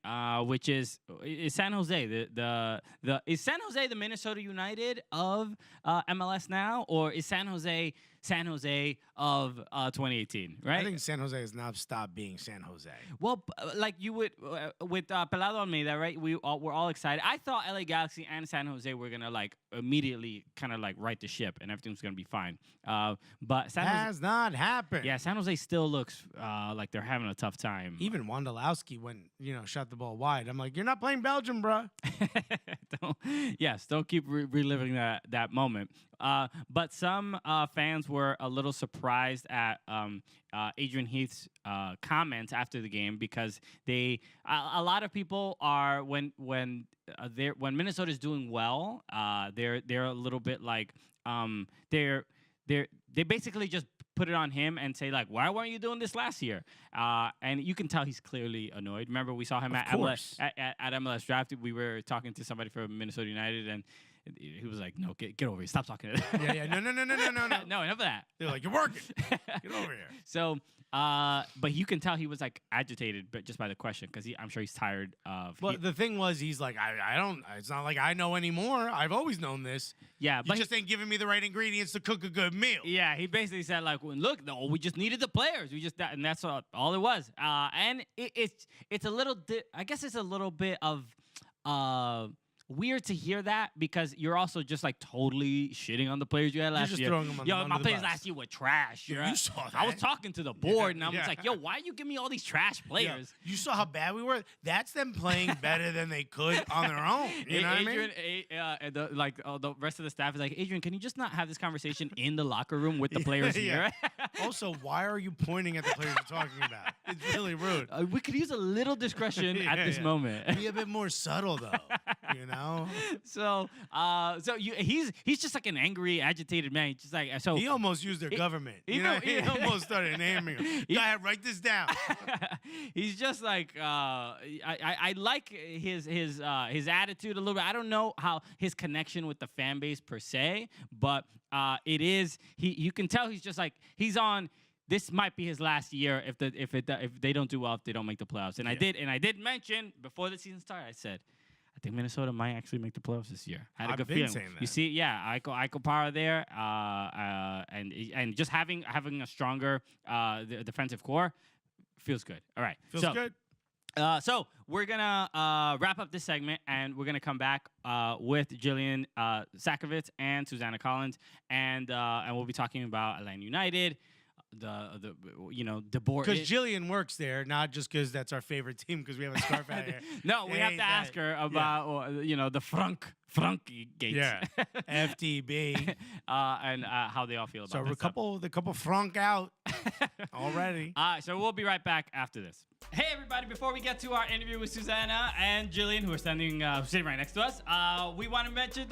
Which is San Jose is San Jose the Minnesota United of MLS now, or is San Jose of 2018, right? I think San Jose has now stopped being San Jose. Well, like you would with Pelado Almeida, right? We're all excited. I thought LA Galaxy and San Jose were gonna immediately kind of right the ship and everything's gonna be fine. But San Jose has not happened. Yeah, San Jose still looks like they're having a tough time. Even Wondolowski shot the ball wide. I'm like, you're not playing Belgium, bruh. Don't keep reliving that moment. But some fans were a little surprised at Adrian Heath's comments after the game because a lot of people are when Minnesota's doing well, they're a little bit like they basically just put it on him and say why weren't you doing this last year? And you can tell he's clearly annoyed. Remember we saw him at MLS Draft. We were talking to somebody from Minnesota United and he was like, no, get over here. Stop talking to them. Yeah. No. No, enough of that. They're like, you're working. Get over here. So, but you can tell he was agitated, but just by the question, because I'm sure he's tired of. Well, the thing was, he's like, I don't. It's not like I know anymore. I've always known this. Yeah, but you just ain't giving me the right ingredients to cook a good meal. Yeah, he basically said look, no, we just needed the players. And that's all it was. And it's a little. I guess it's a little bit of. Weird to hear that because you're also just totally shitting on the players you had last year. Throwing them on my the players bus. last year were trash. You saw that. I was talking to the board and I was like, yo, why you give me all these trash players? Yeah. You saw how bad we were? That's them playing better than they could on their own. You know Adrian, what I mean? the rest of the staff is like, Adrian, can you just not have this conversation in the locker room with the players here? Also, why are you pointing at the players you're talking about? It's really rude. We could use a little discretion at this moment. Be a bit more subtle, though. He's just like an angry, agitated man. He's just he almost used their government. He almost started naming them. Go ahead, write this down. He's just like I like his attitude a little bit. I don't know how his connection with the fan base per se, but it is you can tell he's just like he's on. This might be his last year if they don't do well, if they don't make the playoffs. And I did mention before the season started. I said, I think Minnesota might actually make the playoffs this year. I had a good feeling. Saying that. You see, Aiko Para there, and just having a stronger defensive core feels good. All right, feels good. So we're gonna wrap up this segment, and we're gonna come back with Jillian Sakovits and Susannah Collins, and we'll be talking about Atlanta United. The board. Because Jillian works there, not just because that's our favorite team. Because we have a scarf out here. No, we have to ask her about the Frank gates. Yeah, FTB, and how they all feel about. So the couple Frank out already. So we'll be right back after this. Hey everybody! Before we get to our interview with Susannah and Jillian, who are sitting right next to us, we want to mention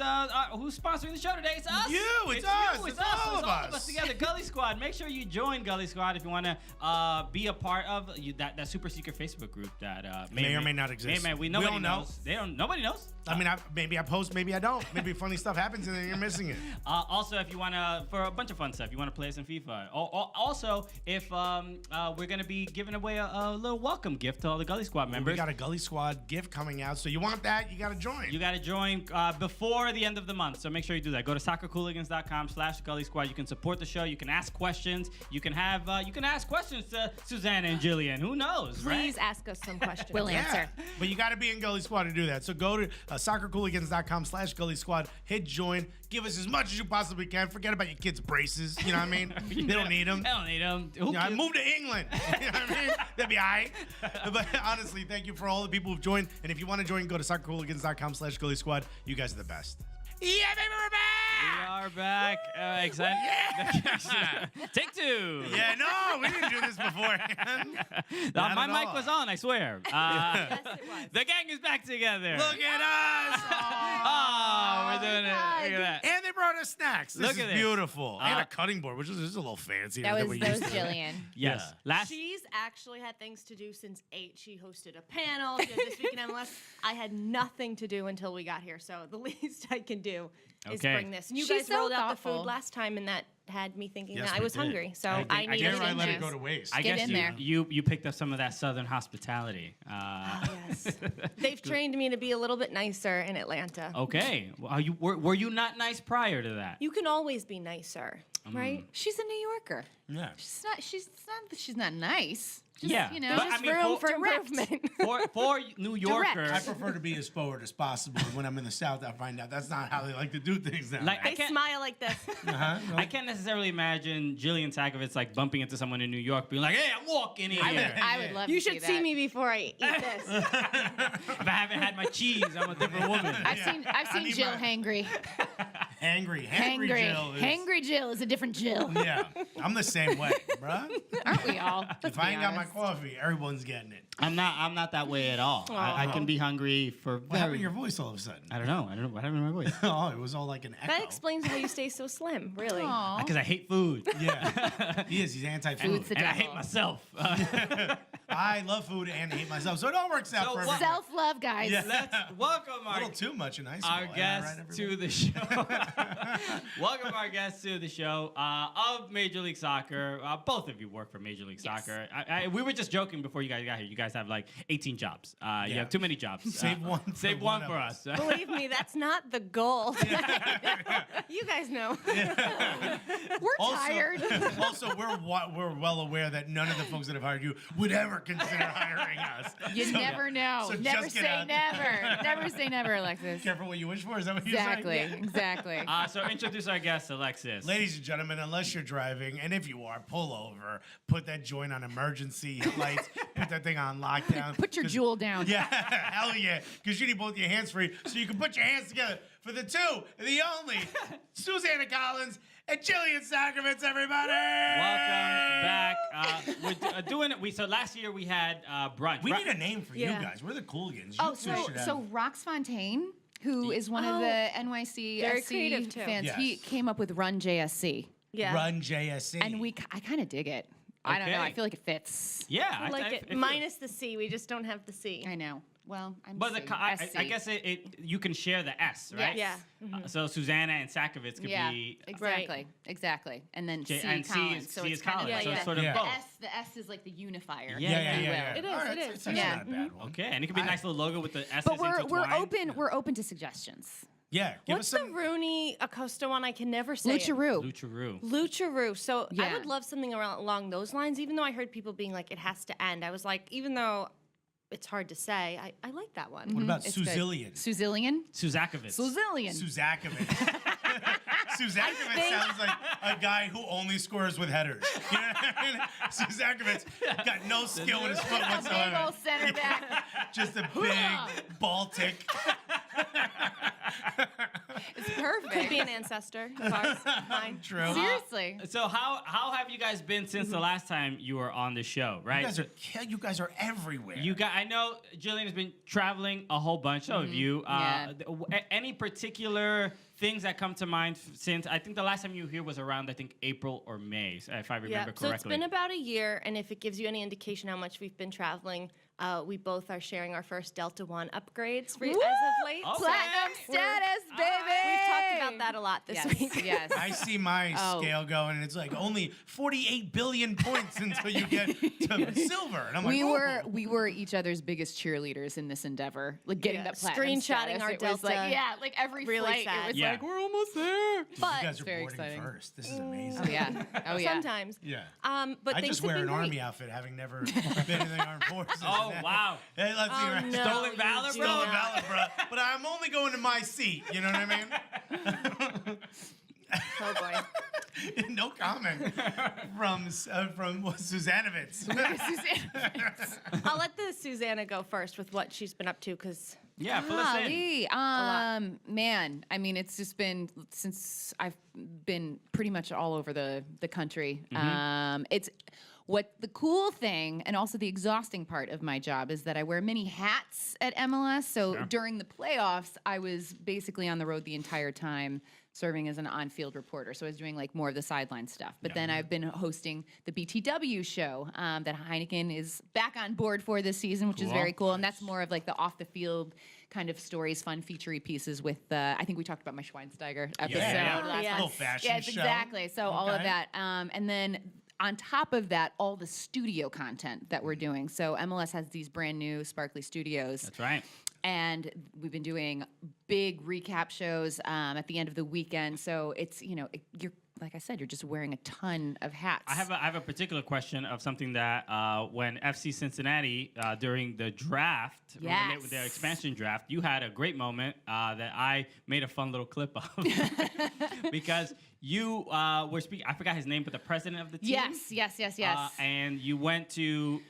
who's sponsoring the show today. It's us. It's us. It's all of us together. Gully Squad. Make sure you join Gully Squad if you want to be a part of that super secret Facebook group that may or may not exist. Nobody knows. Nobody knows. I mean, maybe I post, maybe I don't. Maybe funny stuff happens and then you're missing it. Also, if you want to, for a bunch of fun stuff, you want to play us in FIFA. Also, if we're going to be giving away a little welcome gift to all the Gully Squad members. We got a Gully Squad gift coming out, so you want that, you got to join. You got to join before the end of the month, so make sure you do that. Go to soccercooligans.com/Gully Squad. You can support the show. You can ask questions. You can ask questions to Susannah and Jillian. Who knows, Please ask us some questions. We'll answer. But you got to be in Gully Squad to do that. So go to soccercooligans.com/Gully Squad. Hit join. Give us as much as you possibly can. Forget about your kids' braces. You know what I mean? They don't need them. They don't need them. Move to England. You know what I mean? That'd be all right. But honestly, thank you for all the people who've joined. And if you want to join, go to soccercooligans.com/Gully Squad. You guys are the best. Yeah, baby, we're back! We are back. Excited. Yeah. Take two. Yeah, no, we didn't do this beforehand. My mic was on, I swear. Yes, it was. The gang is back together. Look at us. Oh, we're doing it. Look at that. And they brought us snacks. This Look at is this. beautiful. And a cutting board, which is just a little fancy. That than was we used to. Jillian. Yes. Yeah. She's actually had things to do since 8. She hosted a panel. She did This Week in MLS. I had nothing to do until we got here, so the least I can do is Okay. bring this. And you She's guys so rolled out the thoughtful. food last time, and that had me thinking Yes, that I we was did. hungry, so I I needed Dare I it. let it go to waste? I Get guess in there. you picked up some of that Southern hospitality. Yes. They've trained me to be a little bit nicer in Atlanta. Okay. Well, were you not nice prior to that? You can always be nicer, right? She's a New Yorker. Yeah. She's not nice. Just, Yeah. You know. But I Just mean, room for- for improvement. For New Yorkers, I prefer to be as forward as possible. When I'm in the South, I find out that's not how they like to do things now. Like, I smile like this. I can't necessarily imagine Jillian Sakovits like bumping into someone in New York, being like, "Hey, I'm walking in here. I would love You to should see that. me before I eat this. If I haven't had my cheese, I'm a different woman." I've seen need Jill my- hangry. Hangry Hangry. Hangry Jill is a different Jill. Yeah, I'm the same way, bruh. Aren't we all? If I ain't got my coffee, everyone's getting it. I'm not that way at all. I can be hungry for. What happened to your voice all of a sudden? I don't know. What happened to my voice? Oh, it was all like an echo. That explains why you stay so slim, really. Aw. Because I hate food. Yeah, he's anti-food. Food's the And I devil. hate myself. I love food and hate myself, so it all works out So perfectly. what- Self-love, guys. Yeah. Let's welcome A little too much in high school. our Am I guest right, to the show. Welcome our guest to the show of Major League Soccer. Both of you work for Major League Yes. Soccer. We were just joking before you guys got here. You guys have like 18 jobs. You Yeah. have too many jobs. Save one for Save one one of for us. us. Believe me, that's not the goal. You guys know. We're tired. Also, we're well aware that none of the folks that have hired you would ever consider hiring us. You So- never know. so Never just get say out. never. Never say never, Alexis. Careful what you wish for. Is that what you're Exactly. saying? Exactly. So introduce our guest, Alexis. Ladies and gentlemen, unless you're driving, and if you are, pull over, put that joint on emergency lights, put that thing on lockdown. Put your 'cause- jewel down. Yeah, hell yeah. Because you need both your hands free so you can put your hands together for the two, the only, Susannah Collins and Jillian Sakovits, everybody. Welcome back. We're doing it. So last year we had brunch. We need a name for Yeah. you guys. We're the Cooligans. Oh, You two should have- so Rox Fontaine, who is one of the NYC Very SC creative, too. fans, Yes. he came up with Run JSC, Yeah. Run JSC. and I kind of dig it. I don't know. Okay. I feel like it fits. Yeah, I like it. feel- Minus the C. We just don't have the C. I know. Well, I'm. But C, I SC. guess you can share the S, right? Yeah. So Susannah and Sakovits could Yeah, be exactly, exactly. And then J- C and C Collins. is- So C it's is kind Collins, of so like it's sort of Yeah. both. The S is like the unifier. Yeah, if you will. It is, All right, it is. It's actually Yeah. not a bad one. Okay, and it could be a nice little logo with the S. But we're open to suggestions. Yeah. Give What's us the some. Rooney Acosta one? I can never say it. Lucharu. Lucharoo. Lucharu. So I Yeah. would love something along those lines, even though I heard people being like, it has to end. I was like, even though it's hard to say, I like that one. What about It's good. Suzillian? Suzillian? Suzakovits. Suzillian. Suzakovits. Suzakovits sounds like a guy who only scores with headers. You know what I mean? Suzakovits got no skill with his foot Big whatsoever. old center back. Just a big Baltic. It's perfect. Could be an ancestor of ours. Mine. True. Seriously. So how have you guys been since the last time you were on the show, right? You guys are everywhere. I know Jillian has been traveling a whole bunch. So have you. Yeah. Any particular things that come to mind since I think the last time you were here was around April or May, if I remember correctly. So it's been about a year, and if it gives you any indication how much we've been traveling, we both are sharing our first Delta One upgrades as of late. Okay. Platinum status, baby. We've talked about that a lot this week. Yes. I see my scale going, and it's like only 48 billion points until you get to silver. And I'm like, We were each other's biggest cheerleaders in this endeavor, like getting that platinum Screenshotting status. our It was Delta. like every Really flight, sad. it was Yeah. like we're almost there. you But guys are very boarding exciting. first. This is amazing. Oh yeah, oh yeah. sometimes. Yeah. But I things just have wear been an great. army outfit, having never been in the armed forces. Oh, wow. Hey, let's see. Right? no. Stolen you valor, do bro. Stolen not. valor, bro. But I'm only going to my seat. You know what I mean? Oh boy. No comment from Susannavits. I'll let the Susannah go first with what she's been up to, because Yeah, fill us in. Golly, man, I mean, it's just been since I've been pretty much all over the country. It's what the cool thing and also the exhausting part of my job is that I wear many hats at MLS. So during the playoffs, I was basically on the road the entire time, serving as an on-field reporter. So I was doing like more of the sideline stuff. But then I've been hosting the BTW show that Heineken is back on board for this season, which is very cool. And that's more of like the off-the-field kind of stories, fun featurey pieces with, I think we talked about my Schweinsteiger episode last yes. Little fashion Yes, show. exactly. So all of Okay. that. And then on top of that, all the studio content that we're doing. So MLS has these brand new sparkly studios. That's right. And we've been doing big recap shows at the end of the weekend. So it's, you're, like I said, you're just wearing a ton of hats. I have a particular question of something that when FC Cincinnati during the draft, Yes. the expansion draft, you had a great moment that I made a fun little clip of because you were speaking. I forgot his name, but the president of the team. Yes. And you went to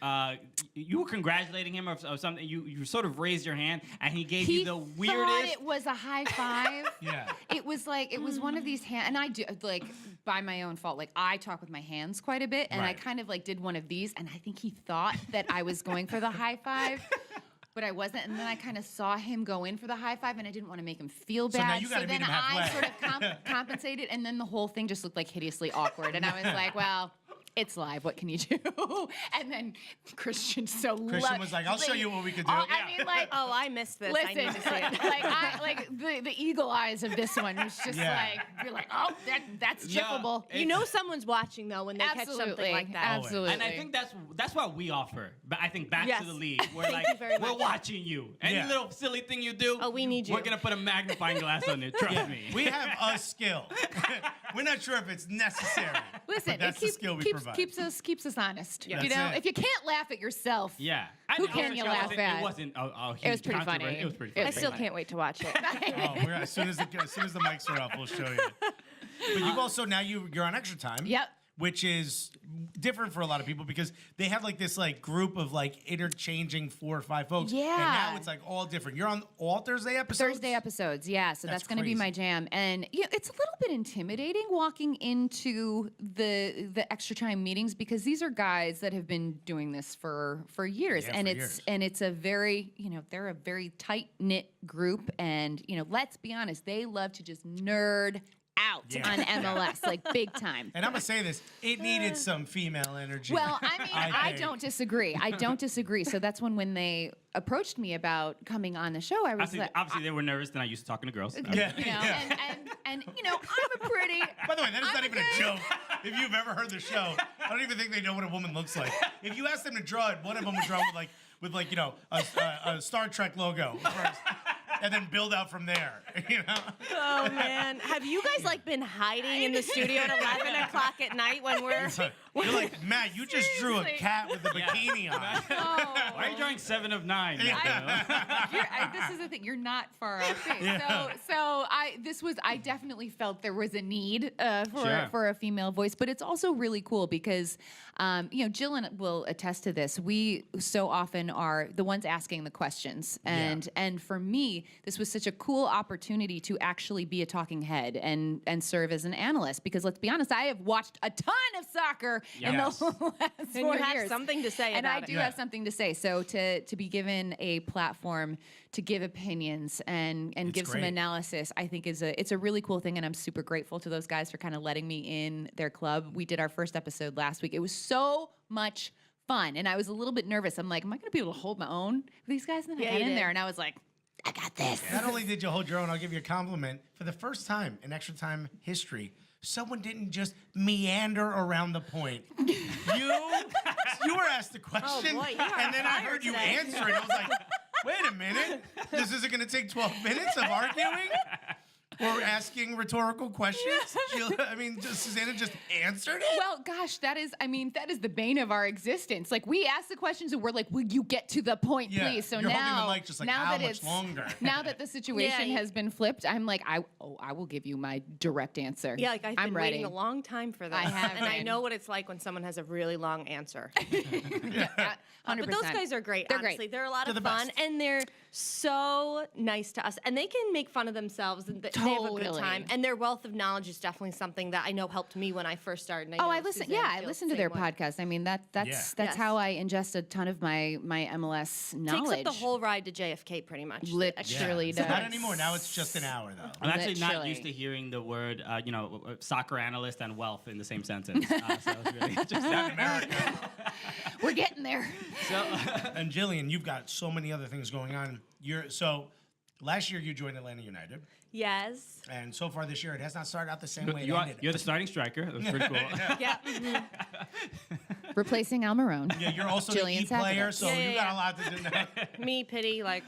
you were congratulating him or something. You sort of raised your hand, and he gave you the weirdest. Thought it was a high five. Yeah. It was like it was one of these and I do like by my own fault. Like I talk with my hands quite a bit, and I Right. kind of like did one of these, and I think he thought that I was going for the high five. But I wasn't, and then I kind of saw him go in for the high five, and I didn't want to make him feel bad. So now you gotta meet then him I halfway. sort of compensated, and then the whole thing just looked like hideously awkward. And I was like, well, it's live. What can you do? And then Christian was like, I'll show you what we could do. Oh, I mean, like, oh, I missed this. I need listen, to see it. like the eagle eyes of this one was just Yeah. like, you're like, oh, that's chippable. You know someone's watching though when they catch something like that. Absolutely. And I think that's what we offer. But I think back Yes. to the league, we're Thank like, you very we're much. watching you. Any Yeah. little silly thing you do, Oh, we need you. We're gonna put a magnifying glass on it. Trust me. We have a skill. We're not sure if it's necessary. Listen, but that's it the skill we provide. keeps us honest. Yeah. You That's know, it. if you can't laugh at yourself, Yeah. Who can you laugh at? It wasn't a huge It was pretty controversy. funny. It was pretty It funny. I was still can't wait to watch it. As soon as the mics are up, we'll show you. But you've also you're on extra time. Yep. Which is different for a lot of people because they have like this like group of like interchanging 4 or 5 folks. Yeah. And now it's like all different. You're on all Thursday episodes? Thursday episodes, yeah. So that's going to be crazy. my jam, and it's a little bit intimidating walking into the extra time meetings because these are guys that have been doing this for years, Yeah, and for it's years. and it's a very they're a very tight knit group, and let's be honest, they love to just nerd out Yeah. on MLS like big time. And I'm going to say this. It needed some female energy. Well, I mean, I think. don't disagree. So that's when they approached me about coming on the show, I was like, Obviously, they were nervous. Then I used to talking to girls. Yeah. and I'm a pretty. By the way, that is I'm not a even a joke. If you've ever heard the show, I don't even think they know what a woman looks like. If you ask them to draw it, one of them would draw with a Star Trek logo first, and then build out from there. Oh man, have you guys like been hiding in the studio at 11 o'clock at night when we're You're like, Matt, you just drew a cat with a bikini on. Why are you drawing 7 of 9? This is the thing. You're not far off. I definitely felt there was a need for a female voice, but it's also really cool because, Jillian will attest to this. We so often are the ones asking the questions, and for me, this was such a cool opportunity to actually be a talking head and serve as an analyst. Because let's be honest, I have watched a ton of soccer in the last 4 and you years. have something to say and about I do have something to say. So to be given a platform to give opinions and give some analysis, I think it's a really cool thing, and I'm super grateful to those guys for kind of letting me in their club. We did our first episode last week. It was so much fun, and I was a little bit nervous. I'm like, am I going to be able to hold my own with these guys? And then I got in there, and I was like, I got this. Not only did you hold your own, I'll give you a compliment. For the first time in extra time history, someone didn't just meander around the point. You were asked a question, boy, you are and then I on fire heard you today. answer it. I was like, wait a minute. This isn't going to take 12 minutes of arguing? Or asking rhetorical questions? Susannah just answered it? Well, gosh, that is the bane of our existence. Like, we ask the questions and we're like, will you get to the point, please? So you're now, holding the mic just like, now how that much it's longer? Now that the situation has been flipped, I'm like, I will give you my direct answer. Yeah, like I've been ready. waiting a long time for this. I have and I been. know what it's like when someone has a really long answer. 100%. But those guys are great. They're honestly, great. they're a lot They're of the fun, best. and they're so nice to us. And they can make fun of themselves, and they have a good Totally. time. And their wealth of knowledge is definitely something that I know helped me when I first started. And Oh, know I listen. Susannah Yeah, I feels listen the to their same way. podcast. I mean, that's Yes. how I ingest a ton of my MLS knowledge. Takes up the whole ride to JFK, pretty much. Literally does. Not anymore. Now it's just an hour, though. I'm actually not Literally. used to hearing the word, soccer analyst and wealth in the same sentence. So it's really interesting. America. We're getting there. So, And Jillian, you've got so many other things going on. Last year you joined Atlanta United, Yes. and so far this year it has not started out the same way it ended. you're the starting striker. That's pretty cool. Yeah. Replacing Almirone. Yeah, you're also Jillian the E player, Sakovits. so Yeah, you got a lot to do now. Me, pity, like.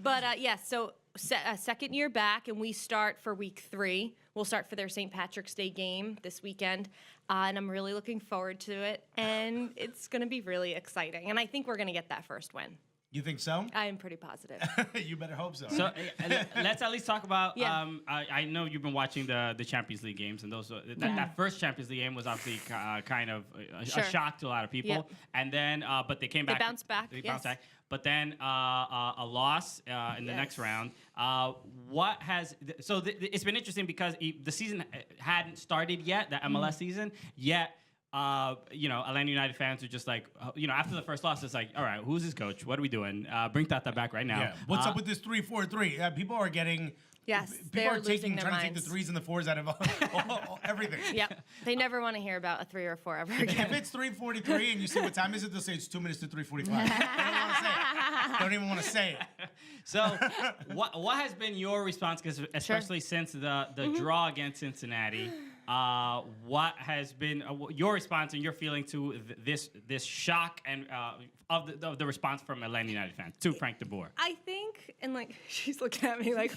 But so second year back, and we start for week 3. We'll start for their St. Patrick's Day game this weekend, and I'm really looking forward to it. And it's going to be really exciting, and I think we're going to get that first win. You think so? I am pretty positive. You better hope so. So let's at least talk about. Yeah. I know you've been watching the Champions League games, and that first Champions League game was obviously kind of a Sure. shock to a lot of people. Yep. And then, but they came back. bounced back, They yes. bounced back. But then a loss in the next Yes. round. It's been interesting because the season hadn't started yet, the MLS season yet. Atlanta United fans are just like, after the first loss, it's like, all right, who's his coach? What are we doing? Bring Tata back right now. yeah. What's up with this 3-4-3? People are getting. Yes, People they're are losing their trying to take the minds. 3s and the 4s out of everything. Yep. They never want to hear about a 3 or 4 ever If again. it's 3:43 and you say what time is it, they'll say it's 2 minutes to 3:45. They don't want to say it. Don't even want to say it. So, what has been your response? Because especially since the draw against Cincinnati, what has been your response and your feeling to this shock and of the response from Atlanta United fans to Frank de Boer? I think, and like she's looking at me like,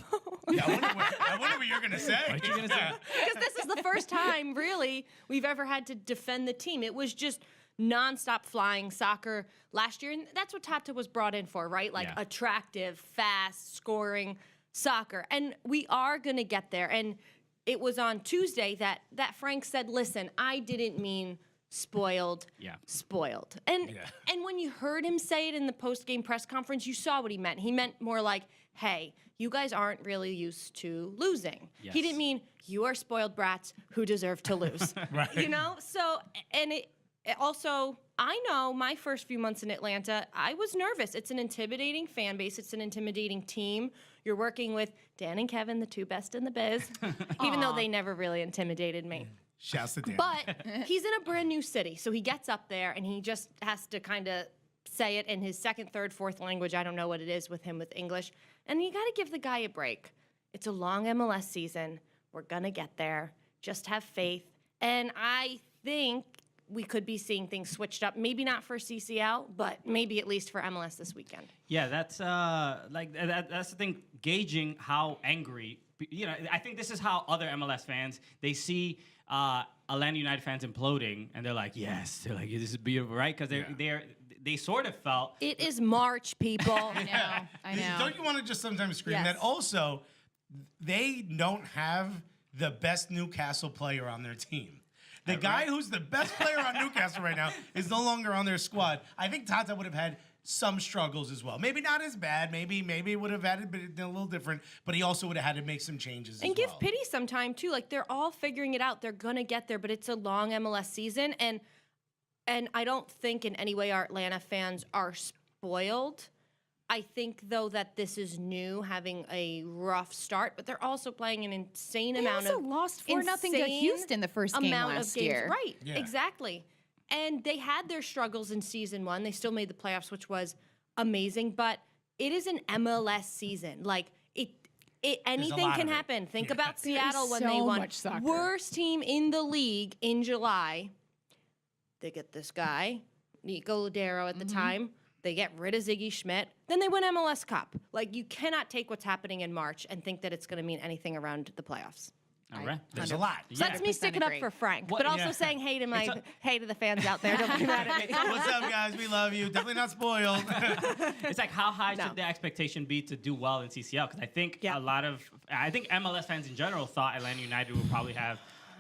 Yeah, I wonder what you're gonna say. What you gonna say? because this is the first time really we've ever had to defend the team. It was just nonstop flying soccer last year, and that's what Tata was brought in for, right? Like Yeah. attractive, fast, scoring soccer, and we are gonna get there. And it was on Tuesday that Frank said, "Listen, I didn't mean spoiled, spoiled." And when you heard him say it in the post-game press conference, you saw what he meant. He meant more like, "Hey, you guys aren't really used to losing." Yes. He didn't mean you are spoiled brats who deserve to lose. Right. So, and it also, I know my first few months in Atlanta, I was nervous. It's an intimidating fan base. It's an intimidating team. You're working with Dan and Kevin, the 2 best in the biz, even though they never really intimidated me. Shouts to Dan. But he's in a brand new city, so he gets up there and he just has to kind of say it in his second, third, fourth language. I don't know what it is with him with English. And you got to give the guy a break. It's a long MLS season. We're going to get there. Just have faith. And I think we could be seeing things switched up. Maybe not for CCL, but maybe at least for MLS this weekend. Yeah, that's that's the thing. Gauging how angry I think this is how other MLS fans, they see Atlanta United fans imploding, and they're like, yes, they're like, this is beautiful, right? Because they sort of felt It is March, people. I know. Don't you want to just sometimes scream Yes. that? Also, they don't have the best Newcastle player on their team. The guy who's the best player on Newcastle right now is no longer on their squad. I think Tata would have had some struggles as well. Maybe not as bad. Maybe it would have had it been a little different. But he also would have had to make some changes And as give well. pity some time too. Like they're all figuring it out. They're gonna get there, but it's a long MLS season, and I don't think in any way our Atlanta fans are spoiled. I think though that this is new, having a rough start, but they're also playing an insane They amount also of lost 4-0 to insane Houston the first game amount last of games. year. Right, Yeah. exactly. And they had their struggles in season one. They still made the playoffs, which was amazing. But it is an MLS season. Like anything lot can of it. happen. Think Yeah. about Seattle when they so won. much soccer. Worst team in the league in July. They get this guy, Nico Ladero at the time. They get rid of Ziggy Schmidt. Then they win MLS Cup. Like, you cannot take what's happening in March and think that it's going to mean anything around the playoffs. all right. There's a lot. So that's me 100% sticking up agree. for Frank, What- but also yeah. saying hey to It's hey to the fans out there. Don't be mad at me. What's up, guys? We love you. Definitely not spoiled. It's like, how high No. should the expectation be to do well in CCL? Because I think Yeah. I think MLS fans in general thought Atlanta United would probably have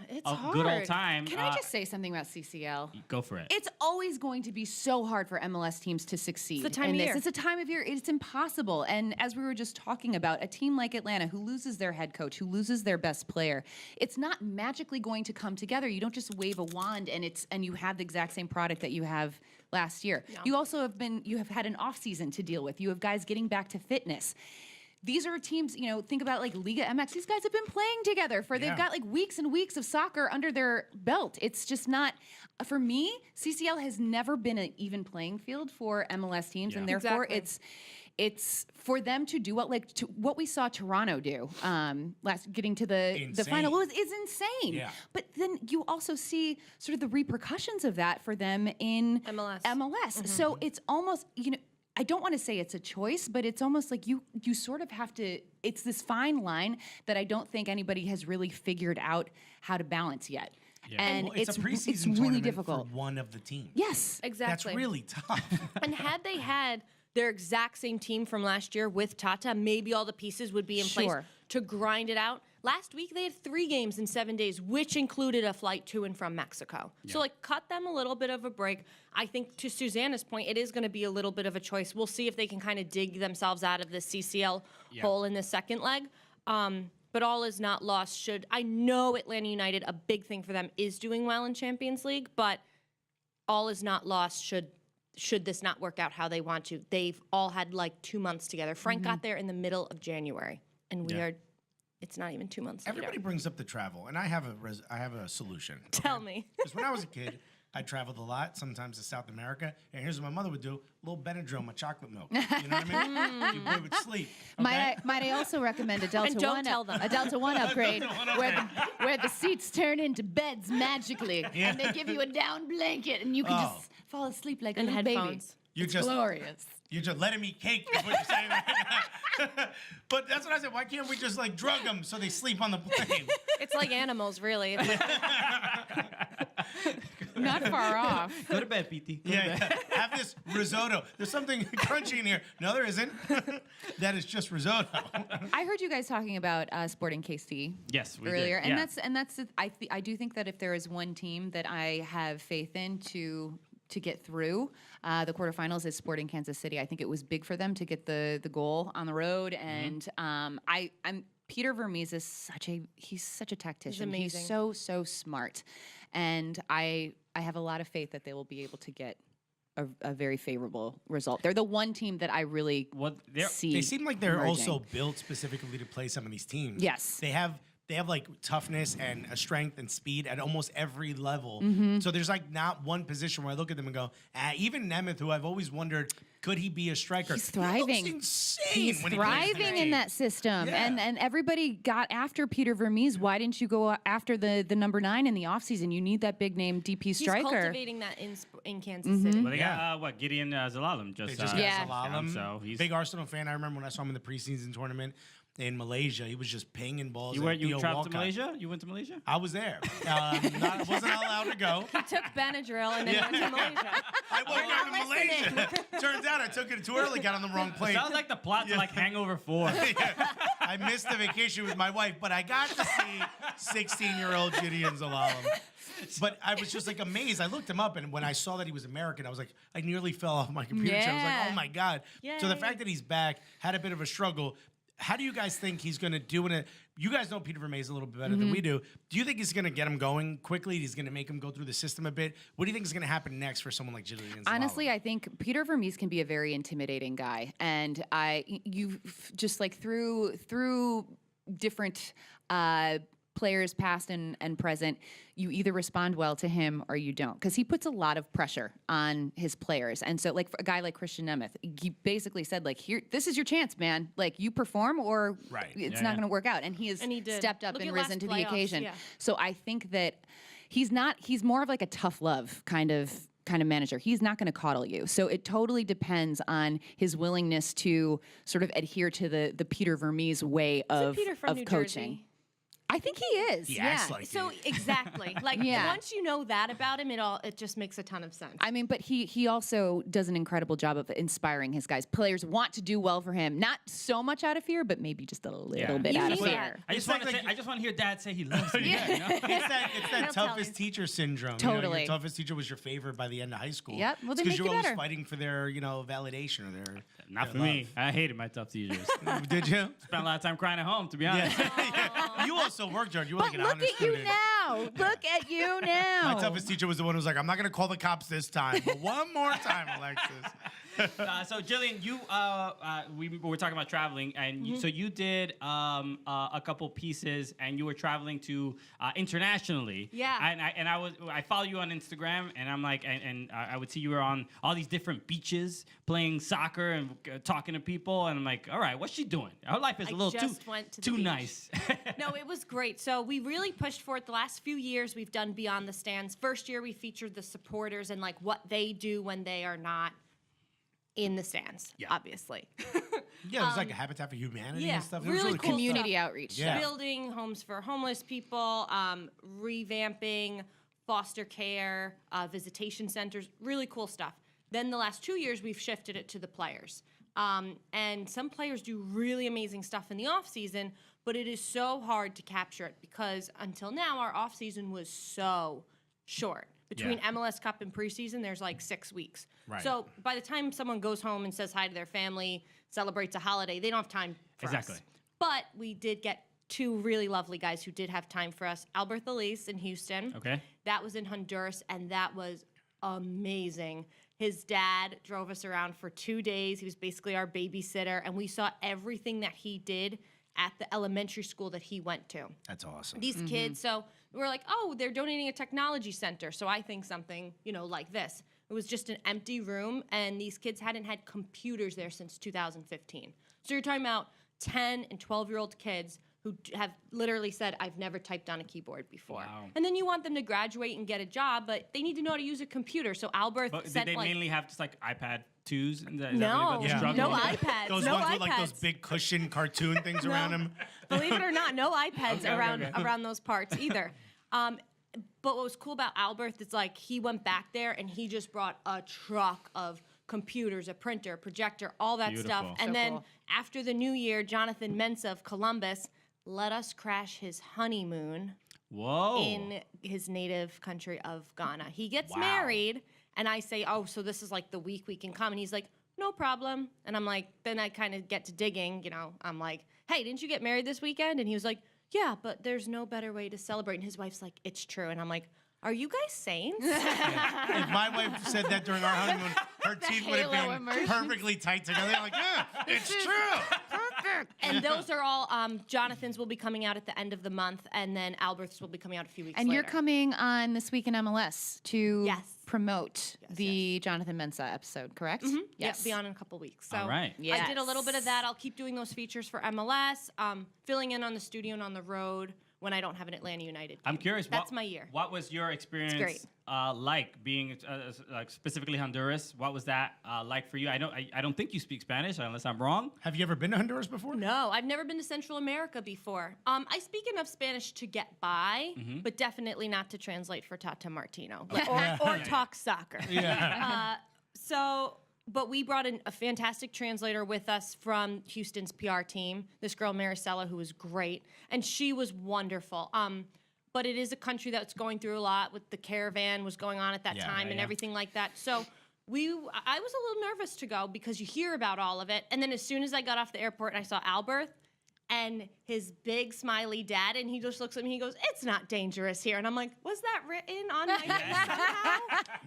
It's a hard. good old time. Can I just say something about CCL? Go for it. It's always going to be so hard for MLS teams to succeed. It's the time in of this. year. It's a time of year. It's impossible. And as we were just talking about, a team like Atlanta who loses their head coach, who loses their best player, it's not magically going to come together. You don't just wave a wand and you have the exact same product that you have last year. You also have had an off season to deal with. You have guys getting back to fitness. These are teams, think about like Liga MX. These guys have been playing together they've got like weeks and weeks of soccer under their belt. It's just not, for me, CCL has never been an even playing field for MLS teams. And therefore Exactly. it's for them to do what we saw Toronto do getting to the final is insane. Yeah. But then you also see sort of the repercussions of that for them in MLS. So it's almost, I don't want to say it's a choice, but it's almost like you sort of have to, it's this fine line that I don't think anybody has really figured out how to balance yet. Yeah. And Well, it's a preseason it's really tournament difficult. for one of the teams. Yes. Exactly. That's really tough. And had they had their exact same team from last year with Tata, maybe all the pieces would be in place Sure. to grind it out. Last week, they had 3 games in 7 days, which included a flight to and from Mexico. So, cut them a little bit of a break. I think, to Susannah's point, it is going to be a little bit of a choice. We'll see if they can kind of dig themselves out of the CCL hole in the second leg. But all is not lost. I know Atlanta United, a big thing for them is doing well in Champions League, but all is not lost should this not work out how they want to. They've all had like 2 months together. Frank got there in the middle of January, and it's not even 2 months Everybody later. brings up the travel, and I have a solution. Tell me. Because when I was a kid, I traveled a lot, sometimes to South America, and here's what my mother would do: a little Benadryl, my chocolate milk. You know what I mean? You would sleep. Okay? Might I also recommend a Delta And don't One tell them. a Delta One upgrade where the seats turn into beds magically, and they give you a down blanket, and you can just fall asleep like And a little baby. headphones. You It's just glorious. You're just letting me cake, is what you're saying right now. But that's what I said. Why can't we just like drug them so they sleep on the plane? It's like animals, really. It's like, Not far off. Go to bed, PT. Yeah. Have this risotto. There's something crunchy in here. No, there isn't. That is just risotto. I heard you guys talking about Sporting KC Yes, we earlier, did. and that's I do think that if there is one team that I have faith in to get through the quarterfinals is Sporting Kansas City. I think it was big for them to get the goal on the road, and I'm Peter Vermees is he's such a tactician. amazing. He's so smart, and I have a lot of faith that they will be able to get a very favorable result. They're the one team that I really see. They seem like they're emerging. also built specifically to play some of these teams. Yes. They have like toughness and a strength and speed at almost every level. Mm-hmm. So there's like not one position where I look at them and go, even Nemeth, who I've always wondered, could he be a striker? He's thriving. He looks insane He's when he plays for the thriving in team. that system. Yeah. And everybody got after Peter Vermees. Why didn't you go after the number 9 in the offseason? You need that big name DP he's striker. cultivating that in Kansas City. Well, they got Gideon Zalalem They just just Yeah. got Salalem. so he's Big Arsenal fan. I remember when I saw him in the preseason tournament. in Malaysia. He was just pinging balls. You at you Theo traveled to Walcott. Malaysia? You went to Malaysia? I was there. Wasn't allowed to go. Took Benadryl and then went to Malaysia. I woke up in Malaysia. Turns out I took it too early, got on the wrong plane. Sounds like the plot to like Hangover 4. Yeah. I missed the vacation with my wife, but I got to see 16-year-old Jillian Sakovits. But I was just like amazed. I looked him up, and when I saw that he was American, I was like, I nearly fell off my computer chair. I was like, oh my God. So the fact that he's back, had a bit of a struggle. How do you guys think he's going to do in it? You guys know Peter Vermees a little bit better than we do. Do you think he's going to get him going quickly? He's going to make him go through the system a bit? What do you think is going to happen next for someone like Jillian? Honestly, I think Peter Vermees can be a very intimidating guy, and you just like through different players past and present, you either respond well to him or you don't, because he puts a lot of pressure on his players. And so like for a guy like Christian Nemeth, he basically said like, here, this is your chance, man. Like you perform or it's not going to work out. And he has stepped up and risen to the occasion. Yeah. So I think that he's more of like a tough love kind of manager. He's not going to coddle you. So it totally depends on his willingness to sort of adhere to the Peter Vermees way of New coaching. Jersey? I think he is. He acts like So it. exactly. Like once you know that about him, it just makes a ton of sense. I mean, but he also does an incredible job of inspiring his guys. Players want to do well for him, not so much out of fear, but maybe just a little bit You out of need fear. that. I just want to hear Dad say he loves me. Yeah. You know? It's that He'll tell toughest you. teacher syndrome. Totally. You know, your toughest teacher was your favorite by the end of high school. Yep. Well, they because make you're you always better. fighting for their, validation or their. Not for their me. I hated my tough teachers. love. Did you? Spent a lot of time crying at home, to be honest. Yeah. You also worked hard. You were But like an look honor at you student. now. Look at you now. My toughest teacher was the one who was like, I'm not going to call the cops this time, but one more time, Alexis. So Jillian, you we were talking about traveling, and so you did a couple pieces, and you were traveling to internationally. Yeah. And I follow you on Instagram, and I'm like, and I would see you were on all these different beaches playing soccer and talking to people, and I'm like, all right, what's she doing? Her life is a little just went to the too beach. nice. No, it was great. So we really pushed for it. The last few years, we've done Beyond the Stands. First year, we featured the supporters and like what they do when they are not in the stands, obviously. Yeah, it was like a Habitat for Humanity yeah, and stuff. It was really really cool cool. Community outreach. Yeah. Building homes for homeless people, revamping foster care, visitation centers, really cool stuff. Then the last 2 years, we've shifted it to the players. And some players do really amazing stuff in the off season, but it is so hard to capture it because until now, our off season was so short. Between MLS Cup and preseason, there's like 6 weeks. Right. So by the time someone goes home and says hi to their family, celebrates a holiday, they don't have time for Exactly. us. But we did get 2 really lovely guys who did have time for us. Albert Elise in Houston. Okay. That was in Honduras, and that was amazing. His dad drove us around for 2 days. He was basically our babysitter, and we saw everything that he did at the elementary school that he went to. That's awesome. These kids, so we're like, oh, they're donating a technology center. So I think something, like this. It was just an empty room, and these kids hadn't had computers there since 2015. So you're talking about 10 and 12-year-old kids who have literally said, I've never typed on a keyboard before. Wow. And then you want them to graduate and get a job, but they need to know how to use a computer. So Albert But did sent they like, mainly have just like iPad 2s? Is that no, really what the struggle no was? iPads, Those no ones iPads. with like those big cushion cartoon things around them. Believe it or not, no iPads Okay, around okay. around those parts either. But what was cool about Albert is like he went back there and he just brought a truck of computers, a printer, projector, all that stuff. Beautiful. And So then cool. after the new year, Jonathan Mensah of Columbus let us crash his honeymoon Whoa. in his native country of Ghana. He gets Wow. married, and I say, oh, so this is like the week we can come. And he's like, no problem. And I'm like, then I kind of get to digging, I'm like, hey, didn't you get married this weekend? And he was like, yeah, but there's no better way to celebrate. And his wife's like, it's true. And I'm like, are you guys saints? If my wife said that during our honeymoon, her teeth would halo have been immersion. perfectly tight together. Like, yeah, it's true. And those are all, Jonathan's will be coming out at the end of the month, and then Albert's will be coming out a few weeks And later. you're coming on This Week in MLS to Yes. promote the Jonathan Mensah episode, correct? Yeah, Yes. be on in a couple weeks. So All right. I did a little bit of that. I'll keep doing those features for MLS, filling in on the studio and on the road. when I don't have an Atlanta United game. I'm curious. That's my year. What was your experience great. like being like specifically Honduras? What was that like for you? I don't think you speak Spanish unless I'm wrong. Have you ever been to Honduras before? No, I've never been to Central America before. I speak enough Spanish to get by, but definitely not to translate for Tata Martino or talk soccer. Yeah. But we brought in a fantastic translator with us from Houston's PR team, this girl Maricela, who was great, and she was wonderful. But it is a country that's going through a lot with the caravan was going on at that time and everything like that. So I was a little nervous to go because you hear about all of it. And then as soon as I got off the airport and I saw Albert and his big smiley dad, and he just looks at me, he goes, "It's not dangerous here." And I'm like, was that written on my face somehow?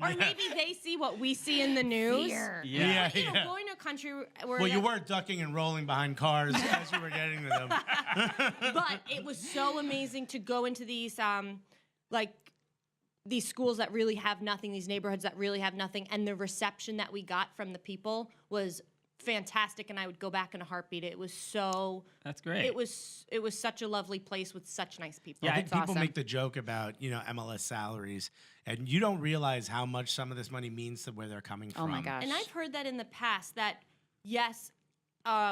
Or maybe they see what we see in the news. Yeah. You know, going to a country where Well, you were ducking and rolling behind cars as you were getting to them. but it was so amazing to go into these these schools that really have nothing, these neighborhoods that really have nothing, and the reception that we got from the people was fantastic, and I would go back in a heartbeat. It was so That's great. It was such a lovely place with such nice people. Yeah, I think people awesome. make the joke about, MLS salaries, and you don't realize how much some of this money means to where they're coming from. Oh my gosh. And I've heard that in the past that yes,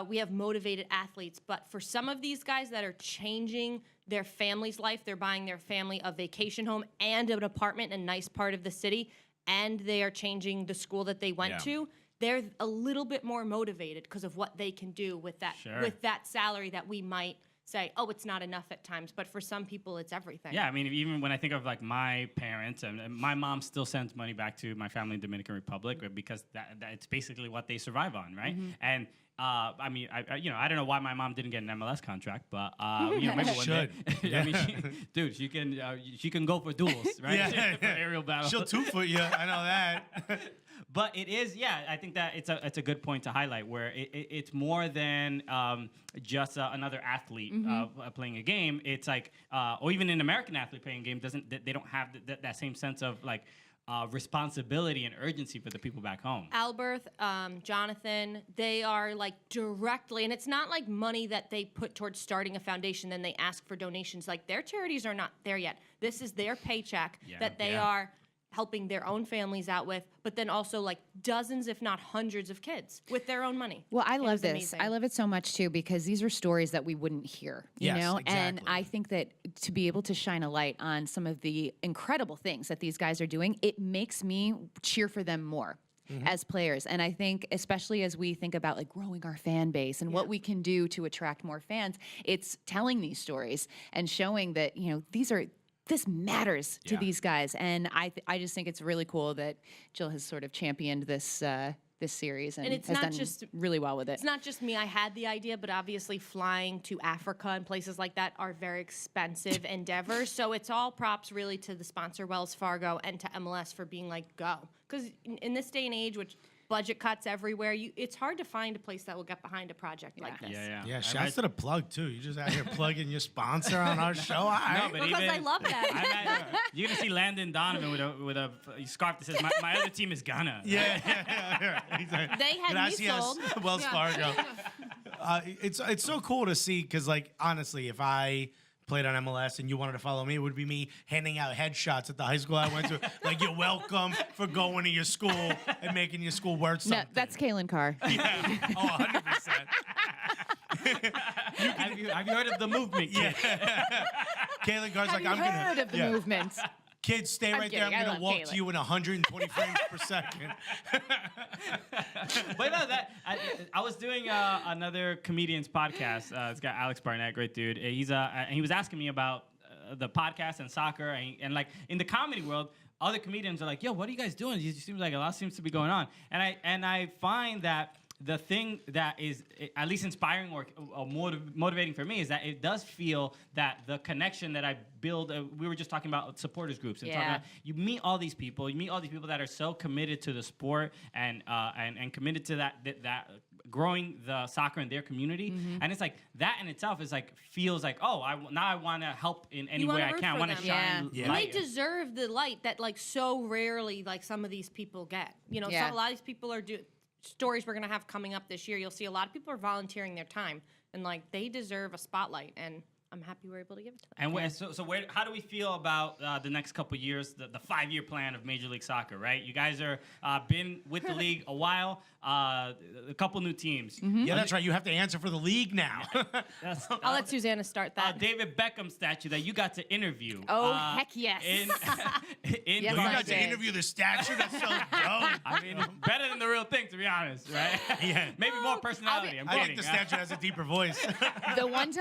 we have motivated athletes, but for some of these guys that are changing their family's life, they're buying their family a vacation home and an apartment in a nice part of the city, and they are changing the school that they went to. They're a little bit more motivated because of what they can do with that salary that we might say, oh, it's not enough at times. But for some people, it's everything. Yeah, I mean, even when I think of like my parents, and my mom still sends money back to my family in Dominican Republic because that it's basically what they survive on, right? And I mean, I don't know why my mom didn't get an MLS contract, but maybe one day. I mean, she can go for duels, right? For aerial battle. She'll 2-foot you. I know that. But it is, I think that it's a good point to highlight where it's more than just another athlete playing a game. It's like, or even an American athlete playing a game they don't have that same sense of like responsibility and urgency for the people back home. Albert, Jonathan, they are like directly, and it's not like money that they put towards starting a foundation, then they ask for donations. Like their charities are not there yet. This is their paycheck that they are helping their own families out with, but then also like dozens, if not hundreds of kids with their own money. Well, I It love was this. amazing. I love it so much too because these are stories that we wouldn't hear, you Yes, know? exactly. And I think that to be able to shine a light on some of the incredible things that these guys are doing, it makes me cheer for them more. As players. And I think especially as we think about like growing our fan base and what we can do to attract more fans, it's telling these stories and showing that, this matters to these guys. And I just think it's really cool that Jill has sort of championed this this series and it's has not done just- really well with it. It's not just me. I had the idea, but obviously flying to Africa and places like that are very expensive endeavors. So it's all props really to the sponsor Wells Fargo and to MLS for being like, go. Because in this day and age, which budget cuts everywhere, it's hard to find a place that will get behind a project like this. Yeah, shouts to the plug, too. You just out here plugging your sponsor on our show. All right. No, but Because I love that. You're gonna see Landon Donovan with a scarf that says my other team is Ghana. Yeah. Exactly. They had me sold. Wells Fargo. It's so cool to see because, like, honestly, if I played on MLS and you wanted to follow me, it would be me handing out headshots at the high school I went to. Like, you're welcome for going to your school and making your school worth something. No, that's Kaylin Carr. Yeah. Oh, 100%. Have you heard of the movement? Kid? Caitlin Carr's Have like, you I'm heard gonna. of the movement? Kids, stay I'm right there. kidding. I'm I going to love walk to Caitlin. you in 120 frames per second. But no, I was doing another comedian's podcast. It's got Alex Barnett, great dude. And he was asking me about the podcast and soccer, and like in the comedy world, other comedians are like, "Yo, what are you guys doing? It seems like a lot seems to be going on." And I find that the thing that is at least inspiring or motivating for me is that it does feel that the connection that I build. We were just talking about supporters groups and talking about, you meet all these people. You meet all these people that are so committed to the sport and committed to that growing the soccer in their community. And it's like that in itself is like feels like, oh, I want to help in any way I can. I want to shine And light. they deserve the light that like so rarely like some of these people get. A lot of these people are stories we're going to have coming up this year. You'll see a lot of people are volunteering their time and like they deserve a spotlight, and I'm happy we're able to give it to them. And how do we feel about the next couple years, the 5-year plan of Major League Soccer, right? You guys are been with the league a while, a couple new teams. Yeah, that's right. You have to answer for the league now. I'll let Susannah start that. David Beckham statue that you got to interview. Oh, heck yes. In Yes, You I got to did. interview the statue. That's so dope. I mean, better than the real thing, to be honest, right? Yeah. Maybe more personality. I'm I kidding. think the statue has a deeper voice. The one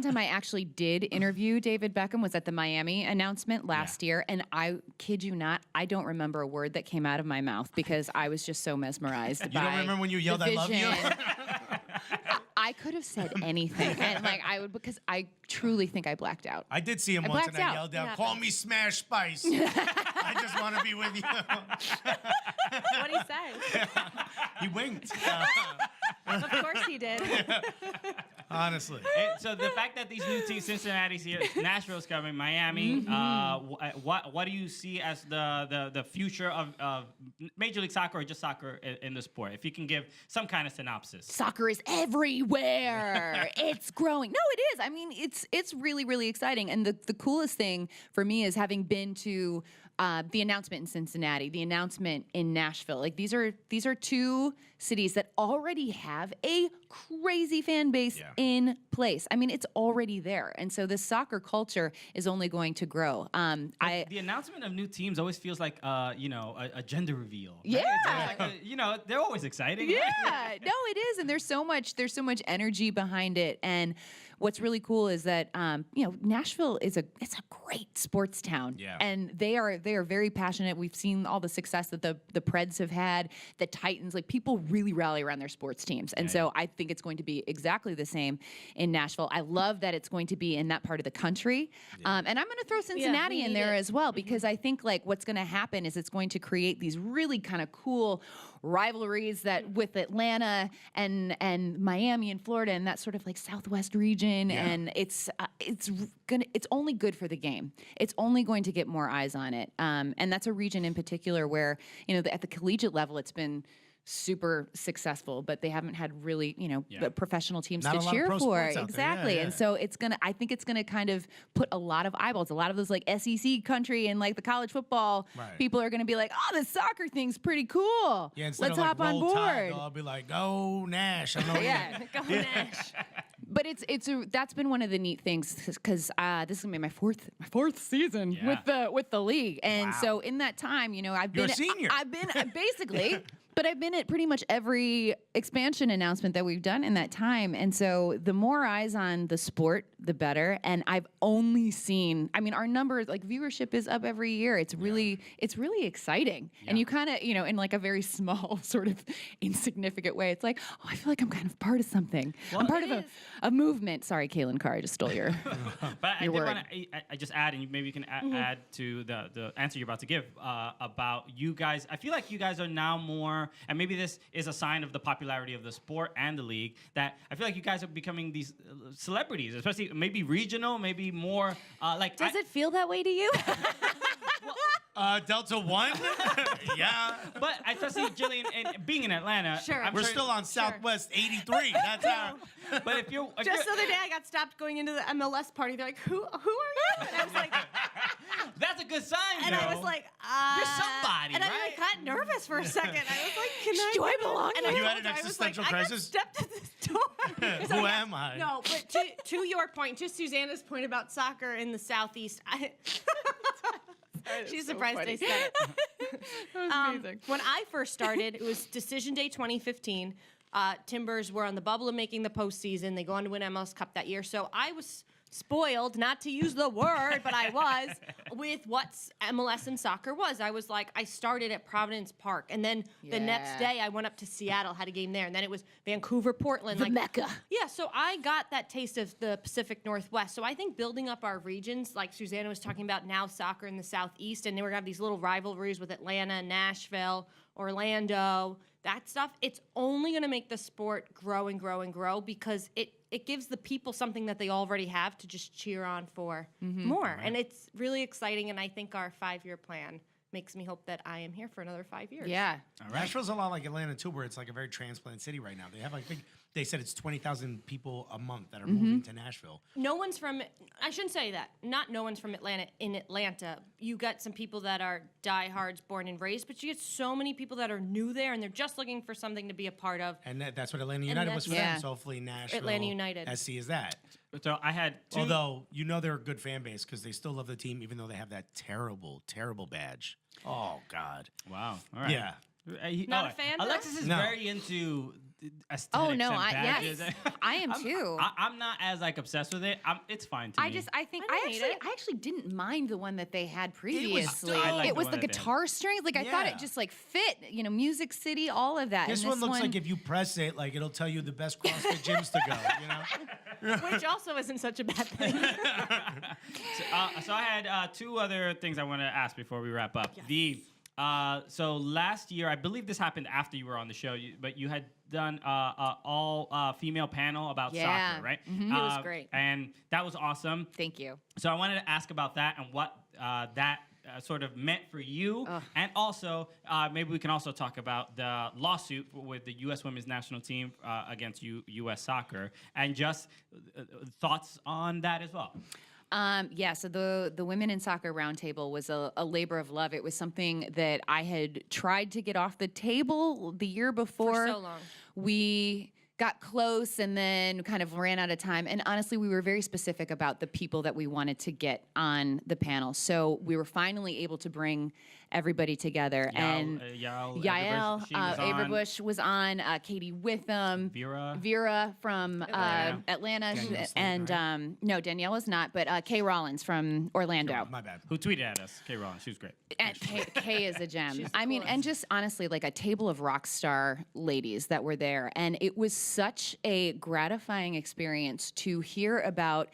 time I actually did interview David Beckham was at the Miami announcement last year, and I kid you not, I don't remember a word that came out of my mouth because I was just so mesmerized. You don't remember when you yelled, "I love you"? I could have said anything, and because I truly think I blacked out. I did see him once, and blacked I out. yelled out, Yeah. "Call me Smash Spice." I just want to be with you. What'd he say? He winked. Of course he did. Honestly. And so the fact that these new teams, Cincinnati's here, Nashville's coming, Miami, what do you see as the future of Major League Soccer or just soccer in the sport? If you can give some kind of synopsis. Soccer is everywhere. It's growing. No, it is. I mean, it's really, really exciting. And the coolest thing for me is having been to the announcement in Cincinnati, the announcement in Nashville. Like these are two cities that already have a crazy fan base in place. I mean, it's already there, and so this soccer culture is only going to grow. The announcement of new teams always feels like a gender reveal. Right? Yeah. It's like, they're always exciting. Yeah, right? no, it is, and there's so much energy behind it. And what's really cool is that Nashville it's a great sports town, and they are very passionate. We've seen all the success that the Preds have had, the Titans. Like people really rally around their sports teams, and so I think it's going to be exactly the same in Nashville. I love that it's going to be in that part of the country, and I'm going to throw Cincinnati in there as well because I think like what's going to happen is it's going to create these really kind of cool rivalries that with Atlanta and Miami and Florida and that sort of like Southwest region, and it's only good for the game. It's only going to get more eyes on it, and that's a region in particular where at the collegiate level it's been super successful, but they haven't had really, professional teams Not to a lot of cheer pro for. sports out there. Exactly. Yeah, yeah. And so I think it's gonna kind of put a lot of eyeballs, a lot of those like SEC country and like the college football people are gonna be like, oh, the soccer thing's pretty cool. Yeah, instead Let's of hop like on Roll board. Tide, I'll be like, "Go Nash!" I know. Yeah. Go Nash. But that's been one of the neat things because this is gonna be my fourth season with the league, and so in that time, I've You're been a senior. I've been basically. But I've been at pretty much every expansion announcement that we've done in that time. And so the more eyes on the sport, the better. And I've only seen, our numbers, like viewership is up every year. It's really exciting. Yeah. And you kind of, in like a very small sort of insignificant way, it's like, oh, I feel like I'm kind of part of something. Well, I'm part of a movement. Sorry, Kaylin Carr, I just stole your But your word. I just add, and maybe you can add to the answer you're about to give about you guys. I feel like you guys are now more, and maybe this is a sign of the popularity of the sport and the league, that I feel like you guys are becoming these celebrities, especially maybe regional, maybe more like. Does it feel that way to you? Delta 1? Yeah. But especially Jillian, and being in Atlanta, Sure. We're still on Southwest 83. That's our. But if you're Just the other day, I got stopped going into the MLS party. They're like, "Who are you?" And I was like, that's a good sign. and though. I was like, You're somebody, and I right? like got nervous for a second. I was like, "Can I? Do I belong And I You told had an her, I was like, existential I got crisis? stepped at this door. Who am I? No, but to your point, to Susannah's point about soccer in the Southeast, she's surprised I said it. That was amazing. When I first started, it was Decision Day 2015. Timbers were on the bubble of making the postseason. They go on to win MLS Cup that year. So I was spoiled, not to use the word, but I was, with what MLS and soccer was. I was like, I started at Providence Park. And then the next day, I went up to Seattle, had a game there. And then it was Vancouver, Portland. The Mecca. Yeah, so I got that taste of the Pacific Northwest. So I think building up our regions, like Susannah was talking about now soccer in the Southeast, and then we're going to have these little rivalries with Atlanta, Nashville, Orlando, that stuff, it's only going to make the sport grow and grow and grow because it gives the people something that they already have to just cheer on for more. Right. And it's really exciting, and I think our 5-year plan makes me hope that I am here for another 5 years. Yeah. Nashville's a lot like Atlanta too, where it's like a very transplant city right now. They have like they said it's 20,000 people a month that are moving to Nashville. No one's from, I shouldn't say that. Not no one's from Atlanta. In Atlanta, you got some people that are diehards, born and raised, but you get so many people that are new there, and they're just looking for something to be a part of. And that's what Atlanta United was for them. So hopefully Nashville, Atlanta United. SC is that. So I had two. Although, they're a good fan base because they still love the team, even though they have that terrible, terrible badge. Oh, God. Wow. All right. Yeah. Not a fan, though? Alexis is No. very into aesthetics Oh no, and yes, badges. I am too. I'm not as like obsessed with it. It's fine to me. I think I I don't hate actually it. I actually didn't mind the one that they had previously. dope. I like It the was one the that they had. guitar strings. Like I thought Yeah. it just like fit, Music City, all of that. This And one looks like if you press it, like it'll tell you the best CrossFit gyms to go, Which also isn't such a bad thing. So I had two other things I want to ask before we wrap up. Yes. So last year, I believe this happened after you were on the show, but you had done all female panel about Yeah. soccer, right? It was great. And that was awesome. Thank you. So I wanted to ask about that and what that sort of meant for you. And also, maybe we can also talk about the lawsuit with the U.S. Women's National Team against U.S. Soccer and just thoughts on that as well. So the Women in Soccer Roundtable was a labor of love. It was something that I had tried to get off the table the year before. For so long. We got close and then kind of ran out of time. And honestly, we were very specific about the people that we wanted to get on the panel. So we were finally able to bring everybody together. And Yael Averbush was on, Katie Witham, Vera from Atlanta, Danielle State, and no, Danielle was not, but Kay Rollins from Orlando. My bad. Who tweeted at us? Kay Rollins. She was great. And Kay is a gem. She's I mean, cool. and just honestly, like a table of rock star ladies that were there, and it was such a gratifying experience to hear about.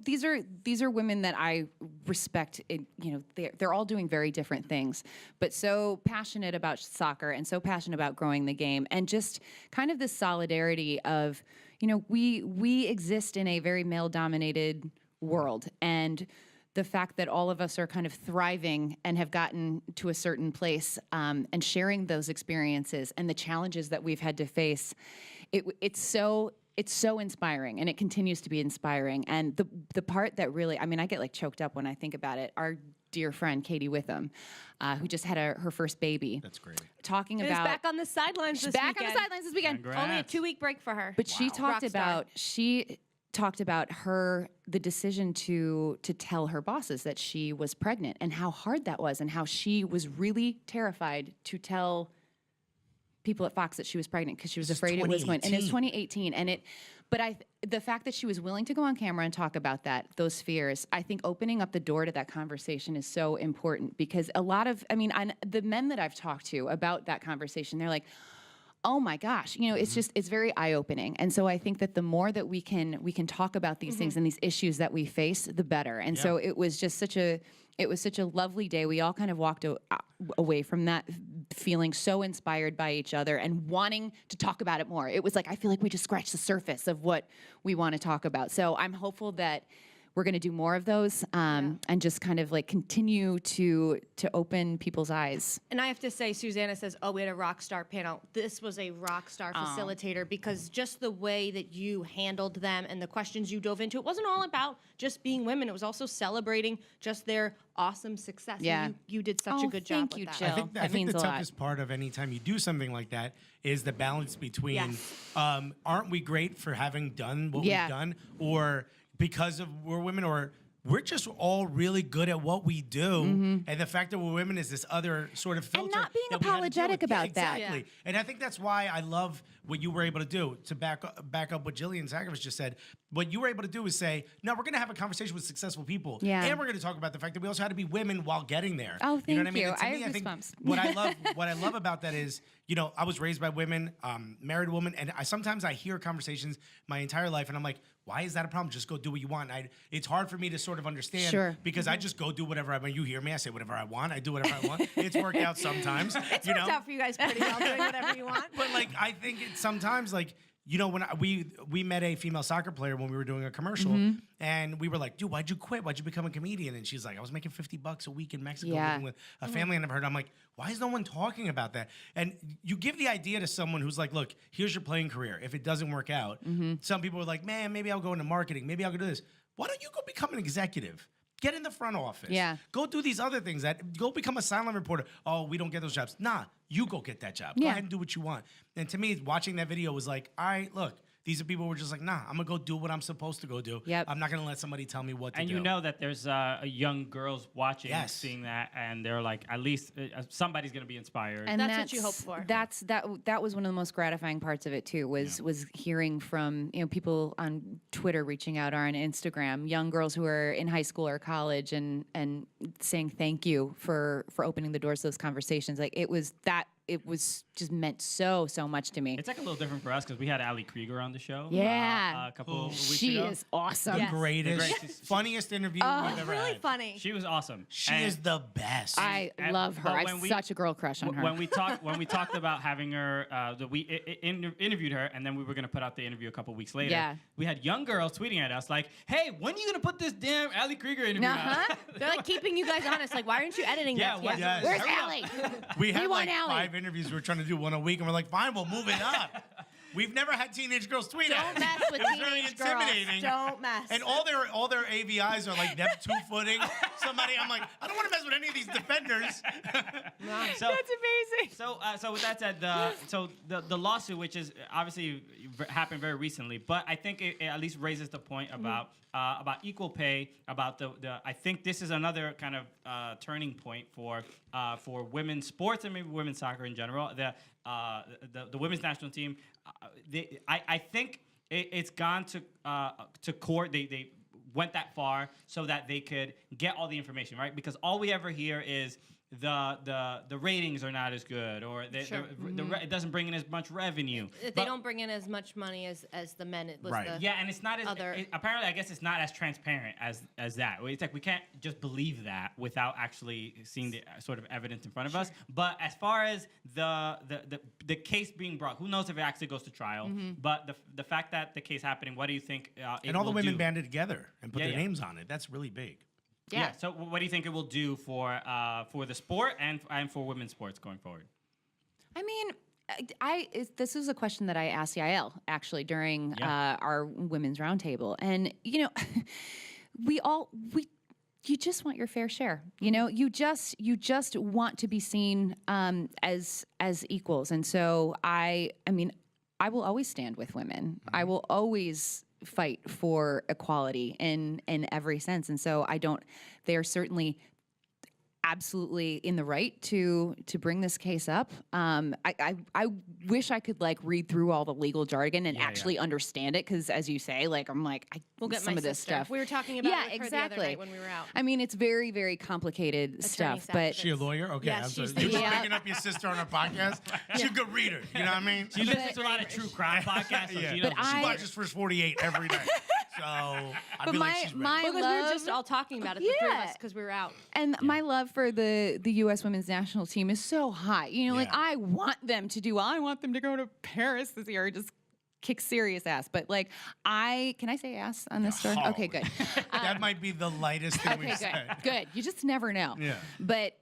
These are women that I respect. They're all doing very different things, but so passionate about soccer and so passionate about growing the game, and just kind of this solidarity of, we exist in a very male-dominated world, and the fact that all of us are kind of thriving and have gotten to a certain place, and sharing those experiences and the challenges that we've had to face, it's so inspiring, and it continues to be inspiring. And the part that really, I mean, I get like choked up when I think about it. Our dear friend Katie Witham, who just had her first baby. That's great. Talking And about is back on the sidelines this back weekend. on the sidelines this weekend. Congrats. Only a 2-week break for her. But she talked Rockstar. about the decision to tell her bosses that she was pregnant and how hard that was, and how she was really terrified to tell people at Fox that she was pregnant because she was afraid it was going. And it's 2018, and the fact that she was willing to go on camera and talk about those fears, I think opening up the door to that conversation is so important, because the men that I've talked to about that conversation, they're like, oh my gosh, it's very eye-opening. And so I think that the more that we can talk about these things and these issues that we face, the better. And so it was just such a lovely day. We all kind of walked away from that feeling so inspired by each other and wanting to talk about it more. It was like, I feel like we just scratched the surface of what we want to talk about. So I'm hopeful that we're going to do more of those, and just kind of like continue to open people's eyes. And I have to say, Susannah says, we had a rock star panel. This was a rock star facilitator, because just the way that you handled them and the questions you dove into, it wasn't all about just being women. It was also celebrating just their awesome success. Yeah. And you did such a good job thank with you, that. Jill. I think That means the a lot. toughest part of any time you do something like that is the balance between, Yes. aren't we great for having done what Yeah. we've done, or because of we're women, or we're just all really good at what we do, and the fact that we're women is this other sort of filter. not being that we had to deal apologetic with. about that. Exactly. Yeah. And I think that's why I love what you were able to do, to back up what Jillian Sakovits just said. What you were able to do is say, no, we're going to have a conversation with successful people, Yeah. and we're going to talk about the fact that we also had to be women while getting there. Oh, You know what I thank mean? you. And to I me, have I think goosebumps. what I love about that is, I was raised by women, married woman, and sometimes I hear conversations my entire life, and I'm like, why is that a problem? Just go do what you want. It's hard for me to sort of understand, Sure. because I just go do whatever I want. You hear me? I say whatever I want. I do whatever I want. It's worked out sometimes. It's worked out for you guys pretty well, doing whatever you want. But like, I think it's sometimes like when we met a female soccer player when we were doing a commercial, and we were like, dude, why'd you quit? Why'd you become a comedian? And she's like, I was making $50 a week in Mexico living with a family I never heard. I'm like, why is no one talking about that? And you give the idea to someone who's like, look, here's your playing career. If it doesn't work out, some people are like, man, maybe I'll go into marketing. Maybe I'll go do this. Why don't you go become an executive? Get in the front office. Yeah. Go do these other things. Go become a silent reporter. Oh, we don't get those jobs. Nah, you go get that job. Go ahead and do what you want. And to me, watching that video was like, all right, look, these are people who were just like, nah, I'm going to go do what I'm supposed to go do. I'm not going to let somebody tell me what to do. And you know that there's young girls watching, seeing that, and they're like, at least somebody's going to be inspired. And that's what you hope for. That was one of the most gratifying parts of it too, was hearing from people on Twitter reaching out or on Instagram, young girls who are in high school or college and saying thank you for opening the doors to those conversations. Like it was just meant so much to me. It's like a little different for us because we had Ali Krieger on the show. Yeah. A couple of weeks she ago. is awesome. The greatest, funniest interview we've ever really had. funny. She was awesome. She is the best. I love her. I have such a girl crush on her. When we talked about having her, we interviewed her, and then we were going to put out the interview a couple weeks later. Yeah. We had young girls tweeting at us like, "Hey, when are you going to put this damn Ali Krieger interview out?" They're like keeping you guys honest. Like, why aren't you editing that? Yes. Where's Allie? We had like Allie. 5 interviews we were trying to do one a week, and we're like, fine, we'll move it up. We've never had teenage girls tweet at us. Don't mess with It was very teenage intimidating. girls. Don't mess. And all their AVIs are like them 2-footing somebody. I'm like, I don't want to mess with any of these defenders. So, That's amazing. So with that said, the lawsuit, which is obviously happened very recently, but I think it at least raises the point about equal pay. About the I think this is another kind of turning point for women's sports and maybe women's soccer in general. The women's national team, I think it's gone to court. They went that far so that they could get all the information, right? Because all we ever hear is the ratings are not as good, or it doesn't bring in as much revenue. They don't bring in as much money as the men. It was and it's not as apparently. I guess it's not as transparent as that. It's like we can't just believe that without actually seeing the sort of evidence in front of us. But as far as the case being brought, who knows if it actually goes to trial? But the fact that the case happening, what do you think? And all the women banded together and put their names on it. That's really big. Yeah. So, what do you think it will do for the sport and for women's sports going forward? I mean, this was a question that I asked Yael actually during our women's roundtable, and you just want your fair share. You just want to be seen as equals, and so I mean, I will always stand with women. I will always fight for equality in every sense, and so they are certainly absolutely in the right to bring this case up. I wish I could read through all the legal jargon and actually understand it, because as you say, we'll get some of this stuff. We were talking about it with her the other night when we were out. I mean, it's very, very complicated stuff. But is she a lawyer? Okay, yes, you're just picking up your sister on our podcast. She's a good reader. You know what I mean? She listens to a lot of true crime podcasts. So she watches First 48 every day. So I feel like she's ready. Because we were just all talking about it, the three of us, because we were out. And my love for the U.S. women's national team is so high. I want them to do well. I want them to go to Paris this year, just kick serious ass. But can I say ass on this story? Oh. Okay, good. That might be the lightest thing we've said. Good. You just never know. Yeah. But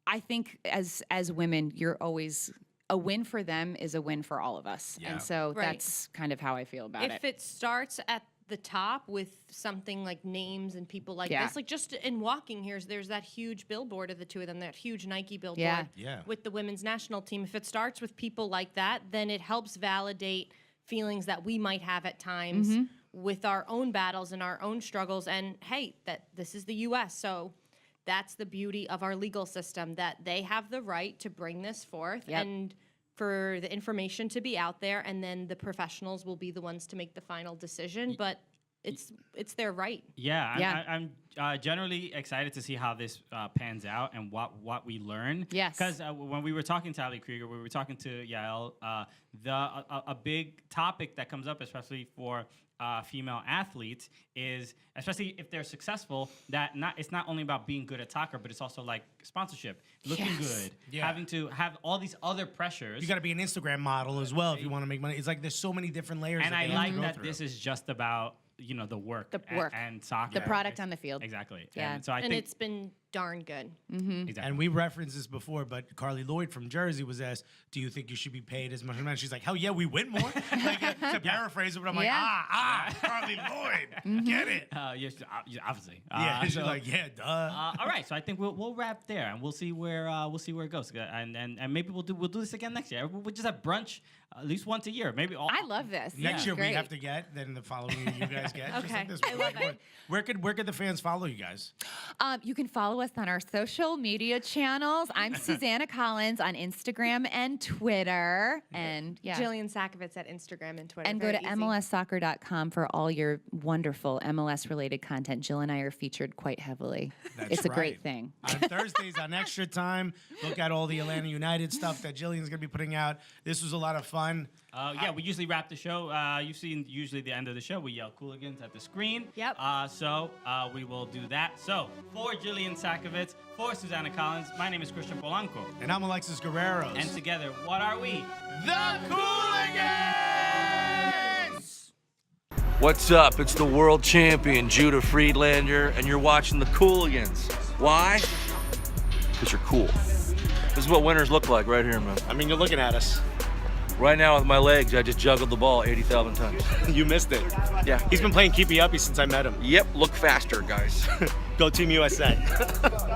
I think as women, you're always, a win for them is a win for all of us. Yeah. And so that's kind of how I feel about it. If it starts at the top with something like names and people like this, just in walking here, there's that huge billboard of the two of them, that huge Nike billboard with the women's national team. If it starts with people like that, then it helps validate feelings that we might have at times with our own battles and our own struggles. And hey, that this is the U.S., so that's the beauty of our legal system, that they have the right to bring this forth and for the information to be out there, and then the professionals will be the ones to make the final decision. But it's their right. Yeah, Yeah. I'm generally excited to see how this pans out and what we learn. Yes. Because when we were talking to Ali Krieger, we were talking to Yael, a big topic that comes up, especially for female athletes, is especially if they're successful, that it's not only about being good at soccer, but it's also like sponsorship, looking Yes. good, having to have all these other pressures. You got to be an Instagram model as well if you want to make money. It's like there's so many different layers. and that I they have to like go that through. this is just about the work, The work. and soccer, The product on the field. Exactly. Yeah. And so I And think it's been darn good. exactly. And we referenced this before, but Carly Lloyd from Jersey was asked, "Do you think you should be paid as much as men?" She's like, "Hell yeah, we win more." Like, to paraphrase it, but I'm like, Yeah. Carly Lloyd, get it? Yes, obviously. Yeah, she's so- like, yeah, duh. all right, so I think we'll wrap there, and we'll see where it goes, and maybe we'll do this again next year. We'll just have brunch at least once a year, maybe all. I love this. Next This year is we great. have to get, then the following year you guys get. Just Okay, like this. I love it. Where could the fans follow you guys? You can follow us on our social media channels. I'm Susannah Collins on Instagram and Twitter. And Jillian Sakovits at Instagram and Twitter. And go to Very easy. MLSsoccer.com for all your wonderful MLS related content. Jill and I are featured quite heavily. That's it's a right. great thing. On Thursdays on Extra Time, look at all the Atlanta United stuff that Jillian's going to be putting out. This was a lot of fun. We usually wrap the show. You've seen usually the end of the show. We yell Cooligans at the screen. Yep. So we will do that. So for Jillian Sakovits, for Susannah Collins, my name is Christian Polanco. And I'm Alexis Guerreros. And together, what are we? the Cooligans! What's up? It's the world champion, Judah Friedlander, and you're watching the Cooligans. Why? Because you're cool. This is what winners look like right here, man. I mean, you're looking at us. Right now with my legs, I just juggled the ball 80,000 times. You missed it. Yeah. He's been playing keepy uppy since I met him. Yep, look faster, guys. Go Team USA.